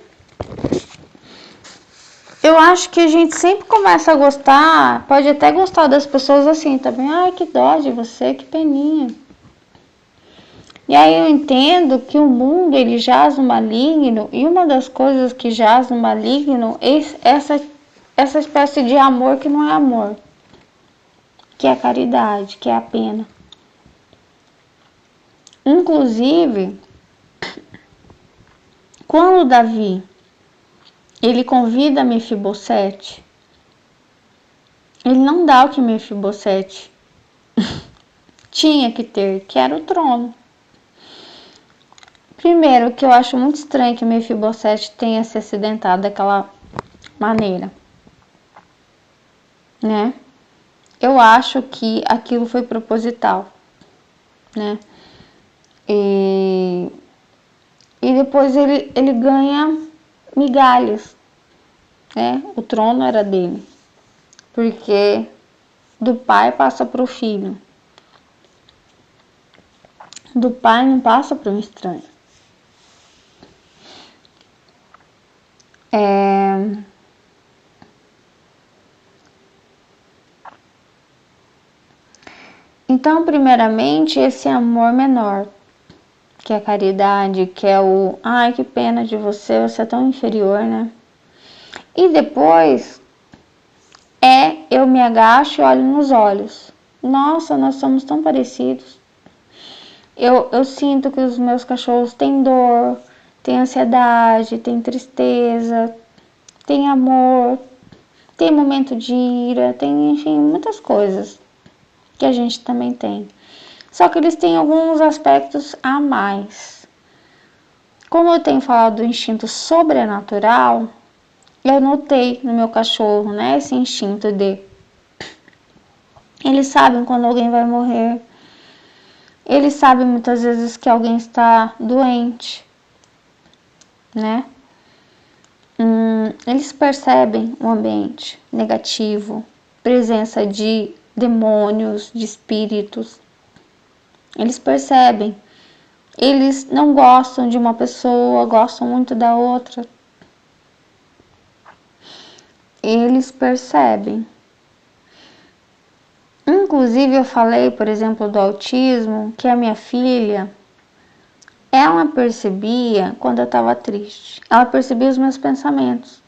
Eu acho que a gente sempre começa a gostar, pode até gostar das pessoas assim também. Ai, que dó de você, que peninha. E aí eu entendo que o mundo ele jaz no maligno, e uma das coisas que jaz no maligno é essa espécie de amor que não é amor, que é a caridade, que é a pena. Inclusive, quando Davi ele convida Mefibosete, ele não dá o que Mefibosete tinha que ter, que era o trono. Primeiro, que eu acho muito estranho que Mefibosete tenha se acidentado daquela maneira, né? Eu acho que aquilo foi proposital, né? E depois ele ganha migalhas, né? O trono era dele, porque do pai passa para o filho, do pai não passa para um estranho. Então, primeiramente, esse amor menor, que é a caridade, que é o, ai, que pena de você é tão inferior, né? E depois, eu me agacho e olho nos olhos. Nossa, nós somos tão parecidos. Eu sinto que os meus cachorros têm dor, têm ansiedade, têm tristeza, têm amor, tem momento de ira, tem, enfim, muitas coisas que a gente também tem. Só que eles têm alguns aspectos a mais. Como eu tenho falado do instinto sobrenatural, eu notei no meu cachorro, né, esse instinto de... Eles sabem quando alguém vai morrer. Eles sabem muitas vezes que alguém está doente, né? Eles percebem o ambiente negativo, presença de demônios, de espíritos. Eles percebem. Eles não gostam de uma pessoa, gostam muito da outra. Eles percebem. Inclusive eu falei, por exemplo, do autismo, que a minha filha, ela percebia quando eu estava triste. Ela percebia os meus pensamentos.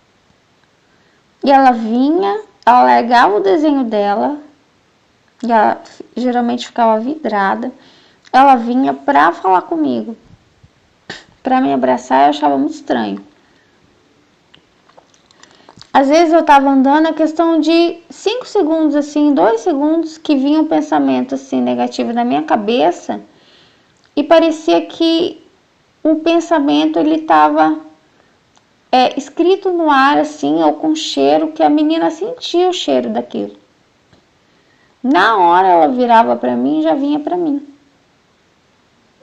E ela vinha, ela largava o desenho dela, e ela geralmente ficava vidrada. Ela vinha pra falar comigo, pra me abraçar. Eu achava muito estranho. Às vezes eu tava andando, a questão de 5 segundos, assim, 2 segundos, que vinha um pensamento assim negativo na minha cabeça, e parecia que o pensamento ele tava escrito no ar, assim, ou com cheiro, que a menina sentia o cheiro daquilo. Na hora ela virava pra mim e já vinha pra mim.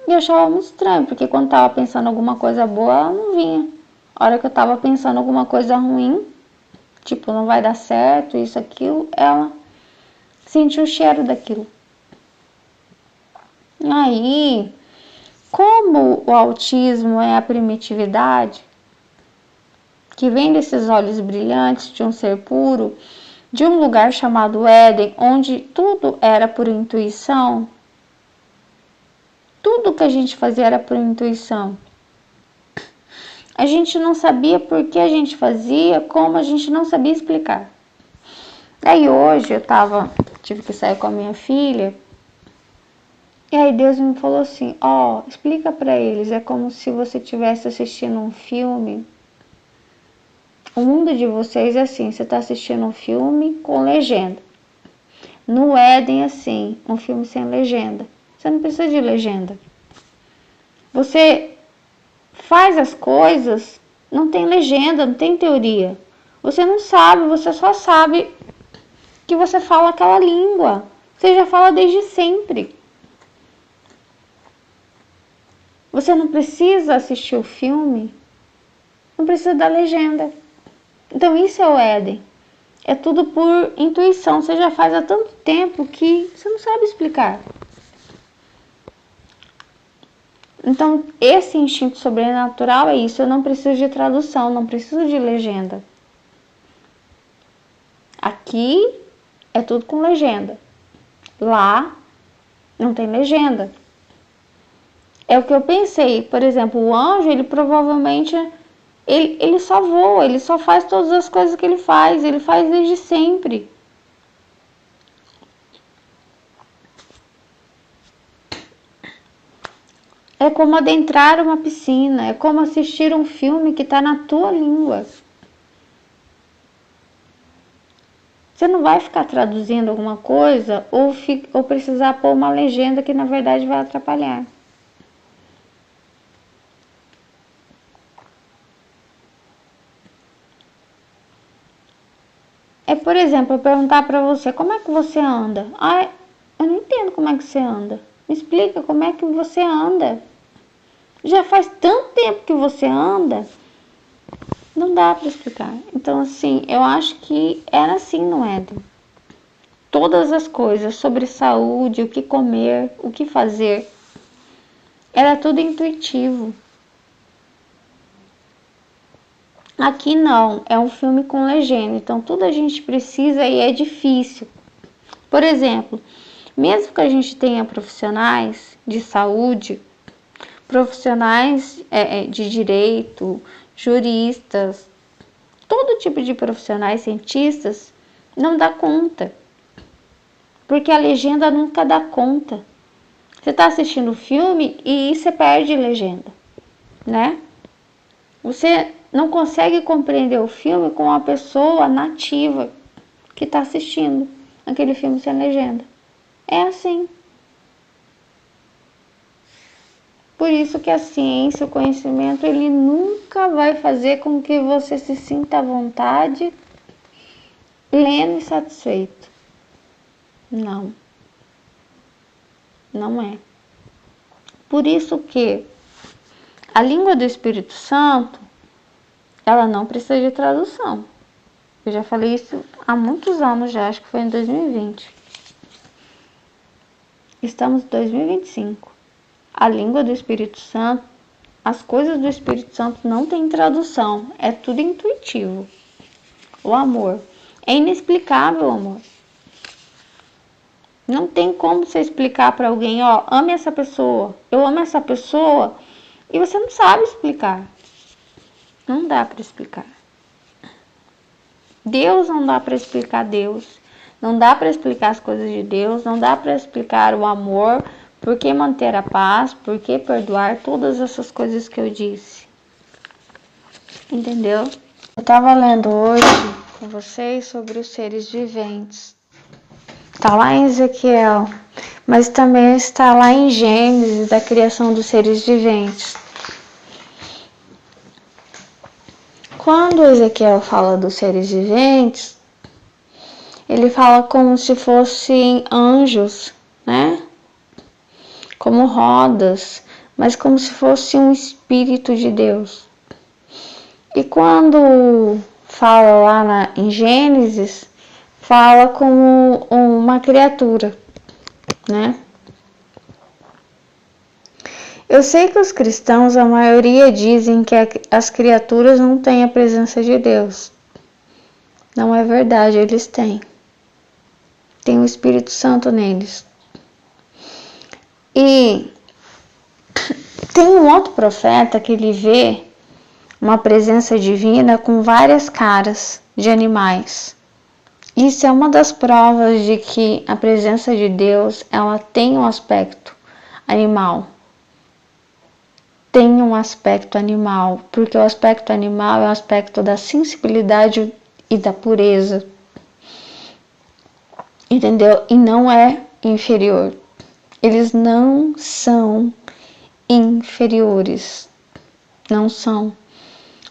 E eu achava muito estranho, porque quando tava pensando alguma coisa boa, ela não vinha. A hora que eu tava pensando alguma coisa ruim, tipo, não vai dar certo, isso, aquilo, ela sentiu o cheiro daquilo. E aí, como o autismo é a primitividade, que vem desses olhos brilhantes de um ser puro, de um lugar chamado Éden, onde tudo era por intuição, tudo que a gente fazia era por intuição. A gente não sabia por que a gente fazia, como a gente não sabia explicar. Aí hoje eu tive que sair com a minha filha, e aí Deus me falou assim, explica para eles, é como se você estivesse assistindo um filme. O mundo de vocês é assim, você está assistindo um filme com legenda. No Éden é assim, um filme sem legenda. Você não precisa de legenda. Você faz as coisas, não tem legenda, não tem teoria. Você não sabe, você só sabe que você fala aquela língua. Você já fala desde sempre. Você não precisa assistir o filme, não precisa da legenda. Então isso é o Éden. É tudo por intuição. Você já faz há tanto tempo que você não sabe explicar. Então esse instinto sobrenatural é isso. Eu não preciso de tradução, não preciso de legenda. Aqui é tudo com legenda. Lá não tem legenda. É o que eu pensei. Por exemplo, o anjo, ele provavelmente ele só voa, ele só faz todas as coisas que ele faz desde sempre. É como adentrar uma piscina, é como assistir um filme que está na tua língua. Você não vai ficar traduzindo alguma coisa ou precisar pôr uma legenda que na verdade vai atrapalhar. É, por exemplo, eu perguntar para você, como é que você anda? Ah, eu não entendo como é que você anda. Me explica como é que você anda. Já faz tanto tempo que você anda, não dá para explicar. Então, assim, eu acho que era assim no Éden. Todas as coisas sobre saúde, o que comer, o que fazer, era tudo intuitivo. Aqui não, é um filme com legenda, então tudo a gente precisa e é difícil. Por exemplo, mesmo que a gente tenha profissionais de saúde, profissionais de direito, juristas, todo tipo de profissionais, cientistas, não dá conta. Porque a legenda nunca dá conta. Você está assistindo o filme e você perde legenda, né? Você não consegue compreender o filme com a pessoa nativa que está assistindo aquele filme sem legenda. É assim. Por isso que a ciência, o conhecimento, ele nunca vai fazer com que você se sinta à vontade, pleno e satisfeito. Não. Não é. Por isso que a língua do Espírito Santo, ela não precisa de tradução. Eu já falei isso há muitos anos já, acho que foi em 2020. Estamos em 2025. A língua do Espírito Santo, as coisas do Espírito Santo não tem tradução, é tudo intuitivo. O amor, é inexplicável o amor. Não tem como você explicar para alguém, ó, ame essa pessoa, eu amo essa pessoa, e você não sabe explicar. Não dá para explicar. Deus não dá para explicar Deus, não dá para explicar as coisas de Deus, não dá para explicar o amor, por que manter a paz, por que perdoar, todas essas coisas que eu disse. Entendeu? Eu estava lendo hoje com vocês sobre os seres viventes. Está lá em Ezequiel, mas também está lá em Gênesis, da criação dos seres viventes. Quando Ezequiel fala dos seres viventes, ele fala como se fossem anjos, né? Como rodas, mas como se fosse um espírito de Deus. E quando fala lá em Gênesis, fala como uma criatura, né? Eu sei que os cristãos, a maioria dizem que as criaturas não têm a presença de Deus. Não é verdade, eles têm. Tem o Espírito Santo neles. E tem um outro profeta que ele vê uma presença divina com várias caras de animais. Isso é uma das provas de que a presença de Deus, ela tem um aspecto animal. Tem um aspecto animal, porque o aspecto animal é o aspecto da sensibilidade e da pureza. Entendeu? E não é inferior. Eles não são inferiores, Não são.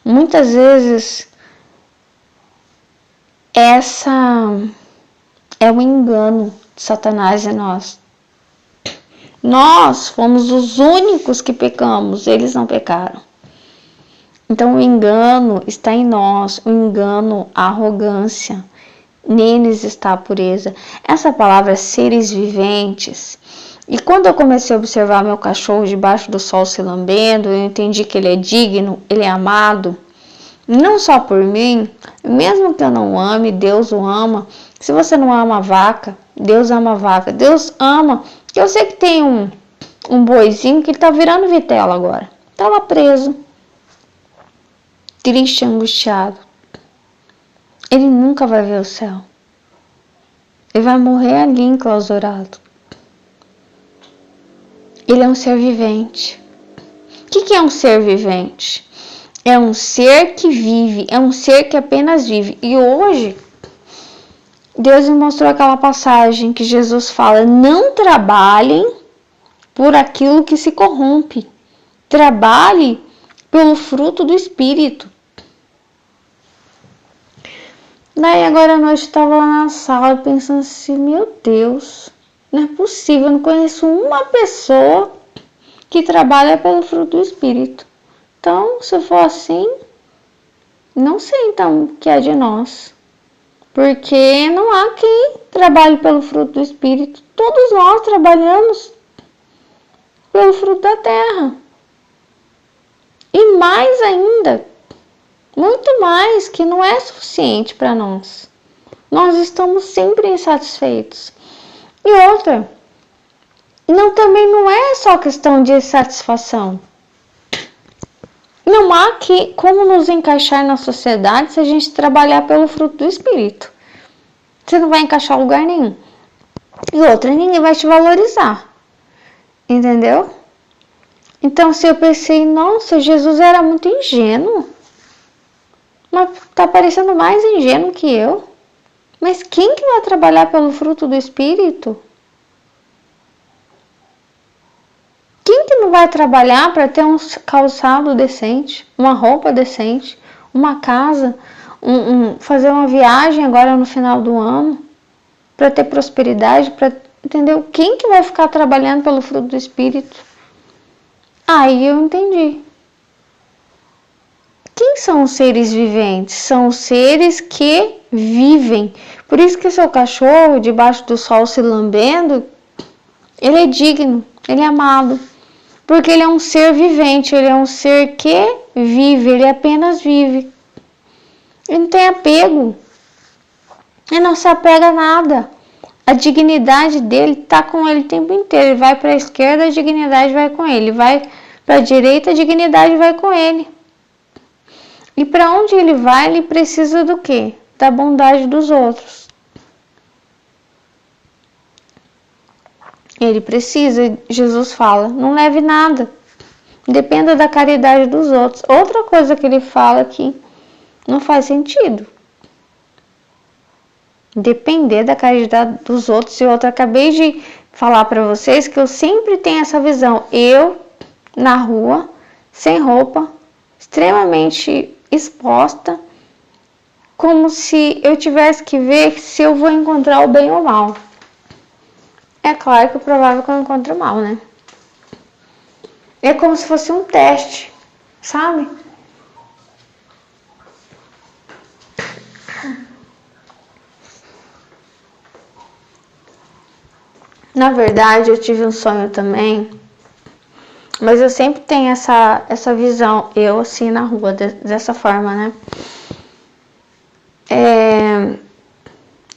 Muitas vezes, essa é o engano de Satanás em nós. Nós fomos os únicos que pecamos, eles não pecaram. Então o engano está em nós, o engano, a arrogância, neles está a pureza. Essa palavra seres viventes, e quando eu comecei a observar meu cachorro debaixo do sol se lambendo, eu entendi que ele é digno, ele é amado, não só por mim, mesmo que eu não ame, Deus o ama. Se você não ama a vaca, Deus ama a vaca, Deus ama. Eu sei que tem um boizinho que ele tá virando vitela agora, tá lá preso, triste, angustiado. Ele nunca vai ver o céu. Ele vai morrer ali enclausurado. Ele é um ser vivente. O que é um ser vivente? É um ser que vive, é um ser que apenas vive. E hoje, Deus me mostrou aquela passagem que Jesus fala: não trabalhem por aquilo que se corrompe. Trabalhe pelo fruto do Espírito. Daí agora à noite estava lá na sala pensando assim, meu Deus, não é possível, eu não conheço uma pessoa que trabalha pelo fruto do Espírito. Então, se for assim, não sei então o que é de nós. Porque não há quem trabalhe pelo fruto do Espírito. Todos nós trabalhamos pelo fruto da terra. E mais ainda, muito mais, que não é suficiente para nós. Nós estamos sempre insatisfeitos. E outra, também não é só questão de satisfação. Não há como nos encaixar na sociedade se a gente trabalhar pelo fruto do Espírito. Você não vai encaixar em lugar nenhum. E outra, ninguém vai te valorizar. Entendeu? Então, se eu pensei, nossa, Jesus era muito ingênuo. Mas tá parecendo mais ingênuo que eu. Mas quem que vai trabalhar pelo fruto do Espírito? Quem que não vai trabalhar para ter um calçado decente, uma roupa decente, uma casa, fazer uma viagem agora no final do ano, para ter prosperidade, entendeu? Quem que vai ficar trabalhando pelo fruto do Espírito? Aí eu entendi. Quem são os seres viventes? São os seres que vivem. Por isso que seu cachorro, debaixo do sol se lambendo, ele é digno, ele é amado. Porque ele é um ser vivente, ele é um ser que vive, ele apenas vive. Ele não tem apego. Ele não se apega a nada. A dignidade dele está com ele o tempo inteiro. Ele vai para a esquerda, a dignidade vai com ele. Vai para a direita, a dignidade vai com ele. E para onde ele vai, ele precisa do quê? Da bondade dos outros. Ele precisa, Jesus fala, não leve nada. Dependa da caridade dos outros. Outra coisa que ele fala aqui não faz sentido. Depender da caridade dos outros. E outra, acabei de falar para vocês que eu sempre tenho essa visão. Eu, na rua, sem roupa, extremamente exposta, como se eu tivesse que ver se eu vou encontrar o bem ou o mal. É claro que é provável que eu encontre o mal, né? É como se fosse um teste, sabe? Na verdade, eu tive um sonho também, mas eu sempre tenho essa visão, eu assim na rua, dessa forma, né?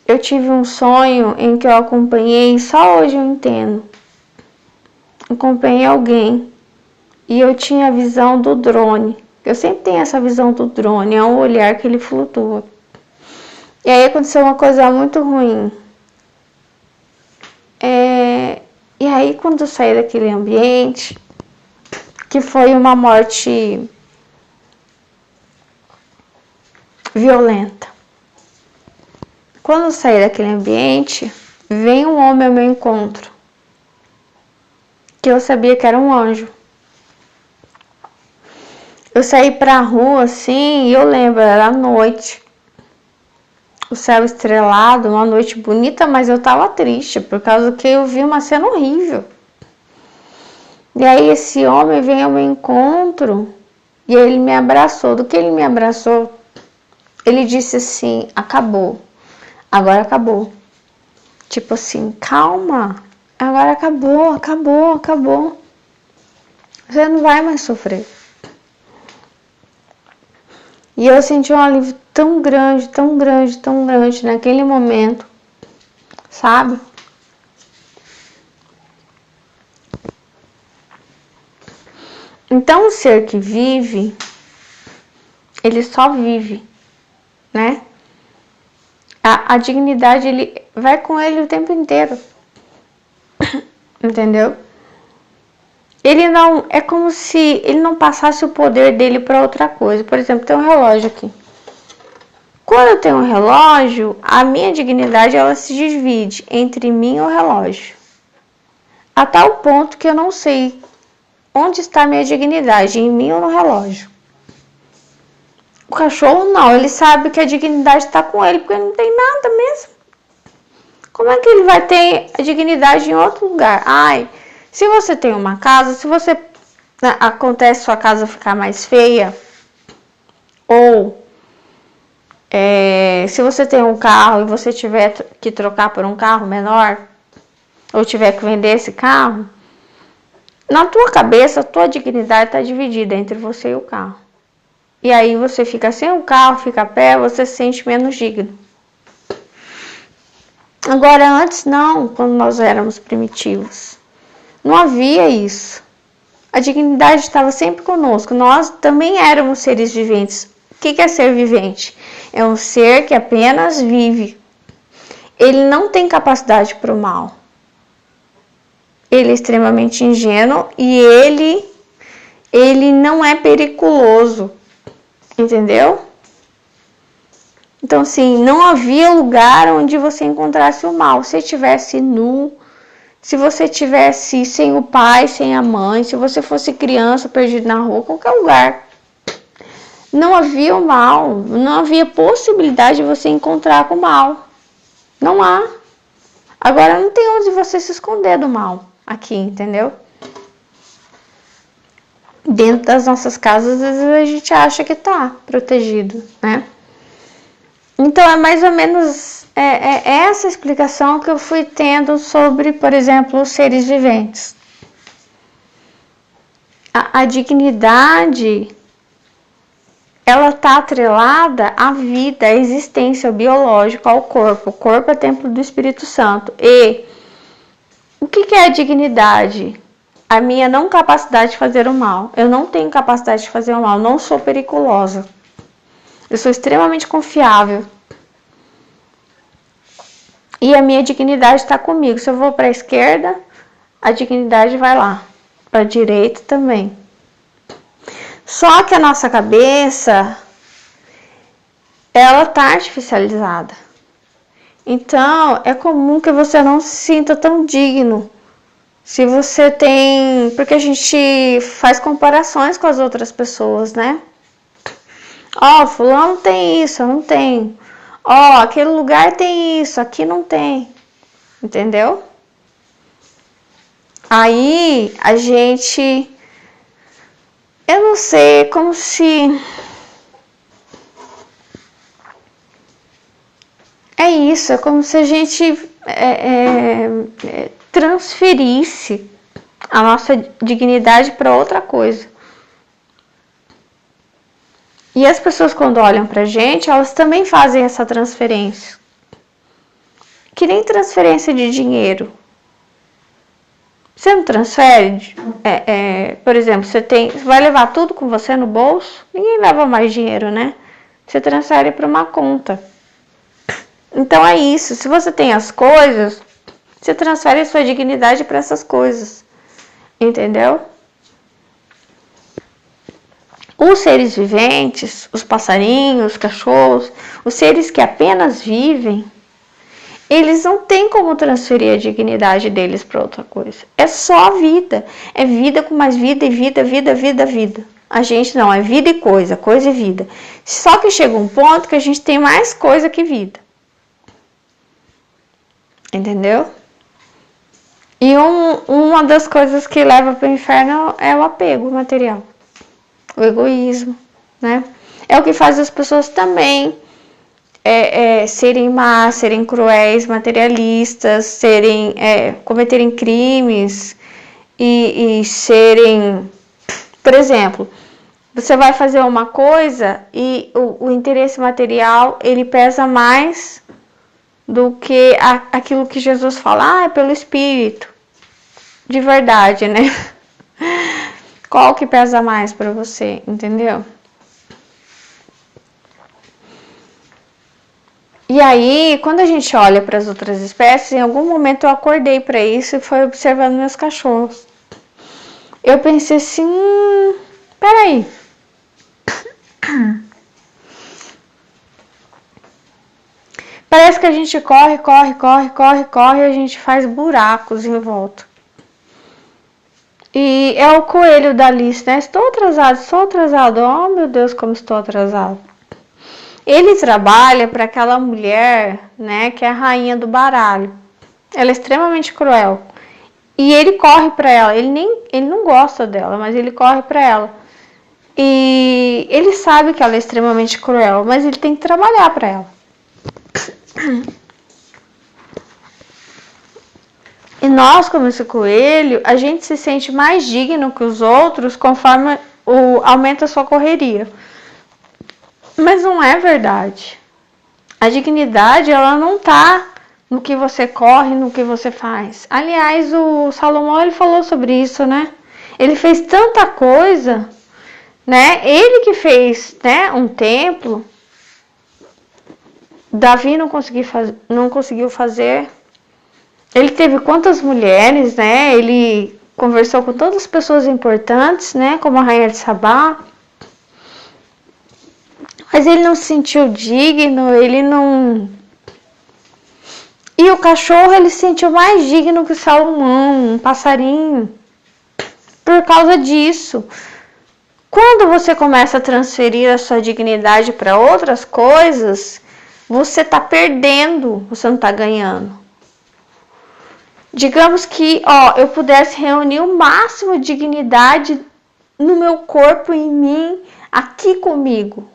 Eu tive um sonho em que eu acompanhei, só hoje eu entendo, acompanhei alguém e eu tinha a visão do drone. Eu sempre tenho essa visão do drone, é um olhar que ele flutua. E aí aconteceu uma coisa muito ruim. E aí quando eu saí daquele ambiente, que foi uma morte violenta. Quando eu saí daquele ambiente, veio um homem ao meu encontro, que eu sabia que era um anjo. Eu saí pra rua assim, e eu lembro, era noite. O céu estrelado, uma noite bonita, mas eu tava triste, por causa que eu vi uma cena horrível. E aí esse homem veio ao meu encontro, e ele me abraçou. Do que ele me abraçou, ele disse assim, acabou, agora acabou. Tipo assim, calma, agora acabou. Você não vai mais sofrer. E eu senti um alívio tão grande naquele momento, sabe? Então o ser que vive, ele só vive, né? A dignidade, ele vai com ele o tempo inteiro. Entendeu? Ele não, é como se ele não passasse o poder dele para outra coisa. Por exemplo, tem um relógio aqui. Quando eu tenho um relógio, a minha dignidade ela se divide entre mim e o relógio. A tal ponto que eu não sei onde está a minha dignidade, em mim ou no relógio. O cachorro não, ele sabe que a dignidade está com ele, porque não tem nada mesmo. Como é que ele vai ter a dignidade em outro lugar? Ai, se você tem uma casa, se você acontece sua casa ficar mais feia, ou se você tem um carro e você tiver que trocar por um carro menor, ou tiver que vender esse carro, na tua cabeça, a tua dignidade está dividida entre você e o carro. E aí você fica sem o carro, fica a pé, você se sente menos digno. Agora, antes não, quando nós éramos primitivos, não havia isso. A dignidade estava sempre conosco. Nós também éramos seres viventes. O que é ser vivente? É um ser que apenas vive. Ele não tem capacidade para o mal. Ele é extremamente ingênuo e ele não é periculoso. Entendeu? Então, assim, não havia lugar onde você encontrasse o mal. Se estivesse nu, se você estivesse sem o pai, sem a mãe, se você fosse criança, perdido na rua, qualquer lugar. Não havia o mal, não havia possibilidade de você encontrar com o mal. Não há. Agora, não tem onde você se esconder do mal aqui, entendeu? Dentro das nossas casas, às vezes a gente acha que tá protegido, né? Então, é mais ou menos essa explicação que eu fui tendo sobre, por exemplo, os seres viventes. A dignidade, ela está atrelada à vida, à existência biológica, ao corpo. O corpo é templo do Espírito Santo. E o que é a dignidade? A minha não capacidade de fazer o mal. Eu não tenho capacidade de fazer o mal, não sou periculosa. Eu sou extremamente confiável. E a minha dignidade está comigo. Se eu vou para a esquerda, a dignidade vai lá. Para a direita também. Só que a nossa cabeça, ela está artificializada. Então, é comum que você não se sinta tão digno. Se você tem... Porque a gente faz comparações com as outras pessoas, né? Ó, fulano tem isso, eu não tenho. Ó, aquele lugar tem isso, aqui não tem. Entendeu? Aí, a gente... Eu não sei, é como se... É isso, é como se a gente transferisse a nossa dignidade para outra coisa. E as pessoas, quando olham pra gente, elas também fazem essa transferência. Que nem transferência de dinheiro. Você não transfere? Por exemplo, você vai levar tudo com você no bolso? Ninguém leva mais dinheiro, né? Você transfere para uma conta. Então é isso. Se você tem as coisas, você transfere a sua dignidade para essas coisas. Entendeu? Os seres viventes, os passarinhos, os cachorros, os seres que apenas vivem, eles não têm como transferir a dignidade deles para outra coisa. É só a vida. É vida com mais vida e vida. A gente não, é vida e coisa, coisa e vida. Só que chega um ponto que a gente tem mais coisa que vida. Entendeu? E uma das coisas que leva para o inferno é o apego material. O egoísmo, né? É o que faz as pessoas também serem más, serem cruéis, materialistas, cometerem crimes e serem... Por exemplo, você vai fazer uma coisa e o interesse material, ele pesa mais do que aquilo que Jesus fala, é pelo Espírito. De verdade, né? Qual que pesa mais para você, entendeu? E aí, quando a gente olha para as outras espécies, em algum momento eu acordei para isso e fui observando meus cachorros. Eu pensei assim, peraí. Parece que a gente corre e a gente faz buracos em volta. E é o coelho da Alice, né? Estou atrasado. Oh, meu Deus, como estou atrasado. Ele trabalha para aquela mulher, né, que é a rainha do baralho. Ela é extremamente cruel. E ele corre para ela. Ele não gosta dela, mas ele corre para ela. E ele sabe que ela é extremamente cruel, mas ele tem que trabalhar para ela. E nós, como esse coelho, a gente se sente mais digno que os outros conforme aumenta a sua correria. Mas não é verdade. A dignidade, ela não tá no que você corre, no que você faz. Aliás, o Salomão, ele falou sobre isso, né? Ele fez tanta coisa, né? Ele que fez, né, um templo. Davi não conseguiu fazer. Ele teve quantas mulheres, né? Ele conversou com todas as pessoas importantes, né? Como a rainha de Sabá. Mas ele não se sentiu digno, ele não... E o cachorro, ele se sentiu mais digno que o Salomão, um passarinho. Por causa disso. Quando você começa a transferir a sua dignidade para outras coisas, você está perdendo, você não está ganhando. Digamos que, eu pudesse reunir o máximo de dignidade no meu corpo, em mim, aqui comigo.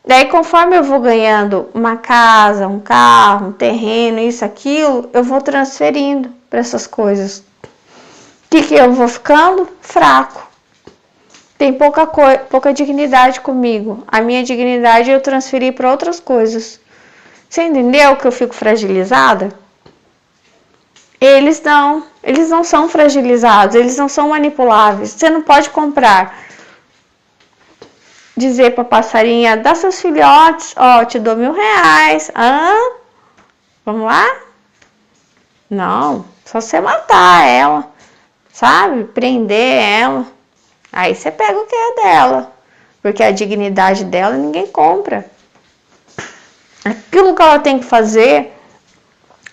Daí, conforme eu vou ganhando uma casa, um carro, um terreno, isso, aquilo, eu vou transferindo para essas coisas. O que eu vou ficando? Fraco. Tem pouca dignidade comigo. A minha dignidade eu transferi para outras coisas. Você entendeu que eu fico fragilizada? Eles não são fragilizados, eles não são manipuláveis. Você não pode comprar. Dizer para a passarinha, dá seus filhotes, te dou R$1.000. Vamos lá? Não, só você matar ela, sabe? Prender ela. Aí você pega o que é dela, porque a dignidade dela ninguém compra. Aquilo que ela tem que fazer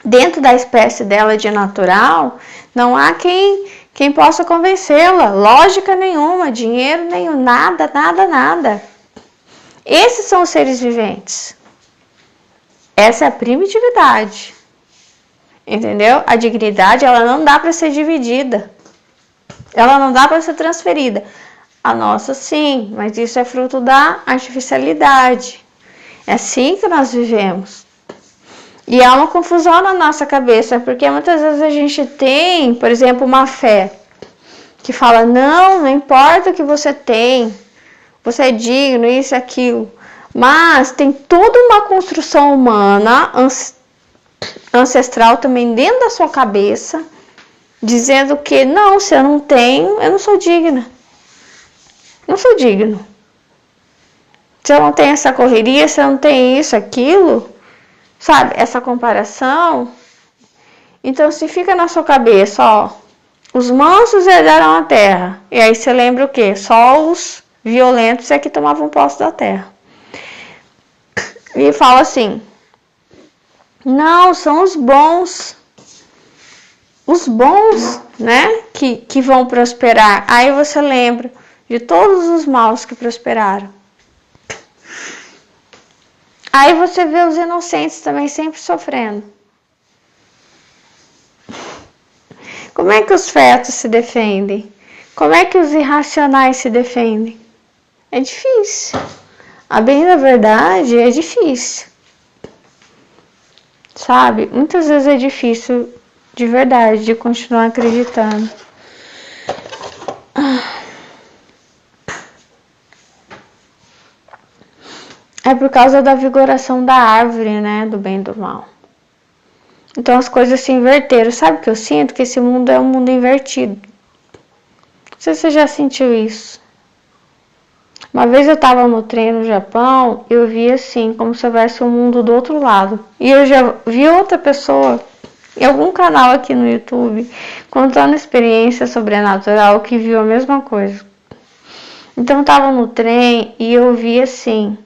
dentro da espécie dela de natural, não há quem possa convencê-la. Lógica nenhuma, dinheiro nenhum, nada. Esses são os seres viventes. Essa é a primitividade. Entendeu? A dignidade, ela não dá para ser dividida. Ela não dá para ser transferida. A nossa sim, mas isso é fruto da artificialidade. É assim que nós vivemos. E há uma confusão na nossa cabeça, porque muitas vezes a gente tem, por exemplo, uma fé que fala, não importa o que você tem, você é digno, isso e aquilo. Mas tem toda uma construção humana, ancestral também dentro da sua cabeça, dizendo que, não, se eu não tenho, eu não sou digna. Não sou digno. Se eu não tenho essa correria, se eu não tenho isso, aquilo... Sabe, essa comparação, então se fica na sua cabeça, os mansos herdaram a terra, e aí você lembra o quê? Só os violentos é que tomavam posse da terra. E fala assim, não, são os bons, né, que vão prosperar. Aí você lembra, de todos os maus que prosperaram. Aí você vê os inocentes também sempre sofrendo. Como é que os fetos se defendem? Como é que os irracionais se defendem? É difícil. A bem da verdade é difícil. Sabe? Muitas vezes é difícil de verdade de continuar acreditando. É por causa da vigoração da árvore, né? Do bem e do mal. Então as coisas se inverteram. Sabe o que eu sinto? Que esse mundo é um mundo invertido. Não sei se você já sentiu isso. Uma vez eu estava no trem no Japão, eu vi assim, como se houvesse um mundo do outro lado. E eu já vi outra pessoa, em algum canal aqui no YouTube, contando experiência sobrenatural que viu a mesma coisa. Então eu estava no trem e eu vi assim,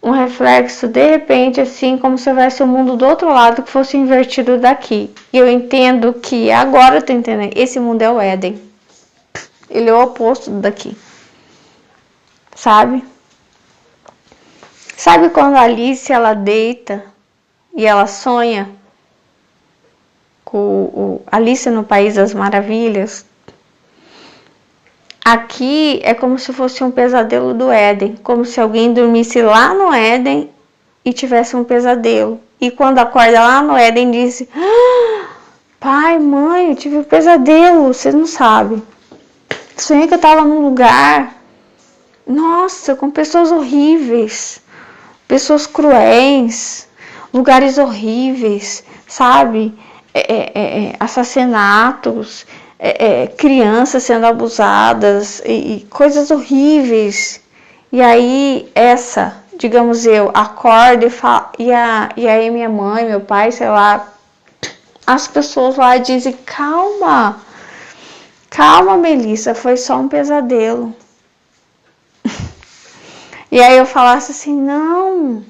um reflexo de repente assim, como se houvesse um mundo do outro lado que fosse invertido daqui. E eu entendo que, agora eu tô entendendo, esse mundo é o Éden. Ele é o oposto daqui. Sabe? Sabe quando a Alice ela deita e ela sonha com Alice no País das Maravilhas? Aqui é como se fosse um pesadelo do Éden, como se alguém dormisse lá no Éden e tivesse um pesadelo. E quando acorda lá no Éden disse: ah, pai, mãe, eu tive um pesadelo, vocês não sabem. Sonhei que eu estava num lugar, nossa, com pessoas horríveis, pessoas cruéis, lugares horríveis, sabe? Assassinatos, crianças sendo abusadas e coisas horríveis. E aí digamos eu, acordo e aí minha mãe, meu pai, sei lá, as pessoas lá dizem: calma, Melissa, foi só um pesadelo. E aí eu falasse assim: não,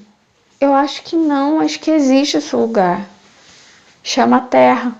eu acho que não, acho que existe esse lugar. Chama Terra.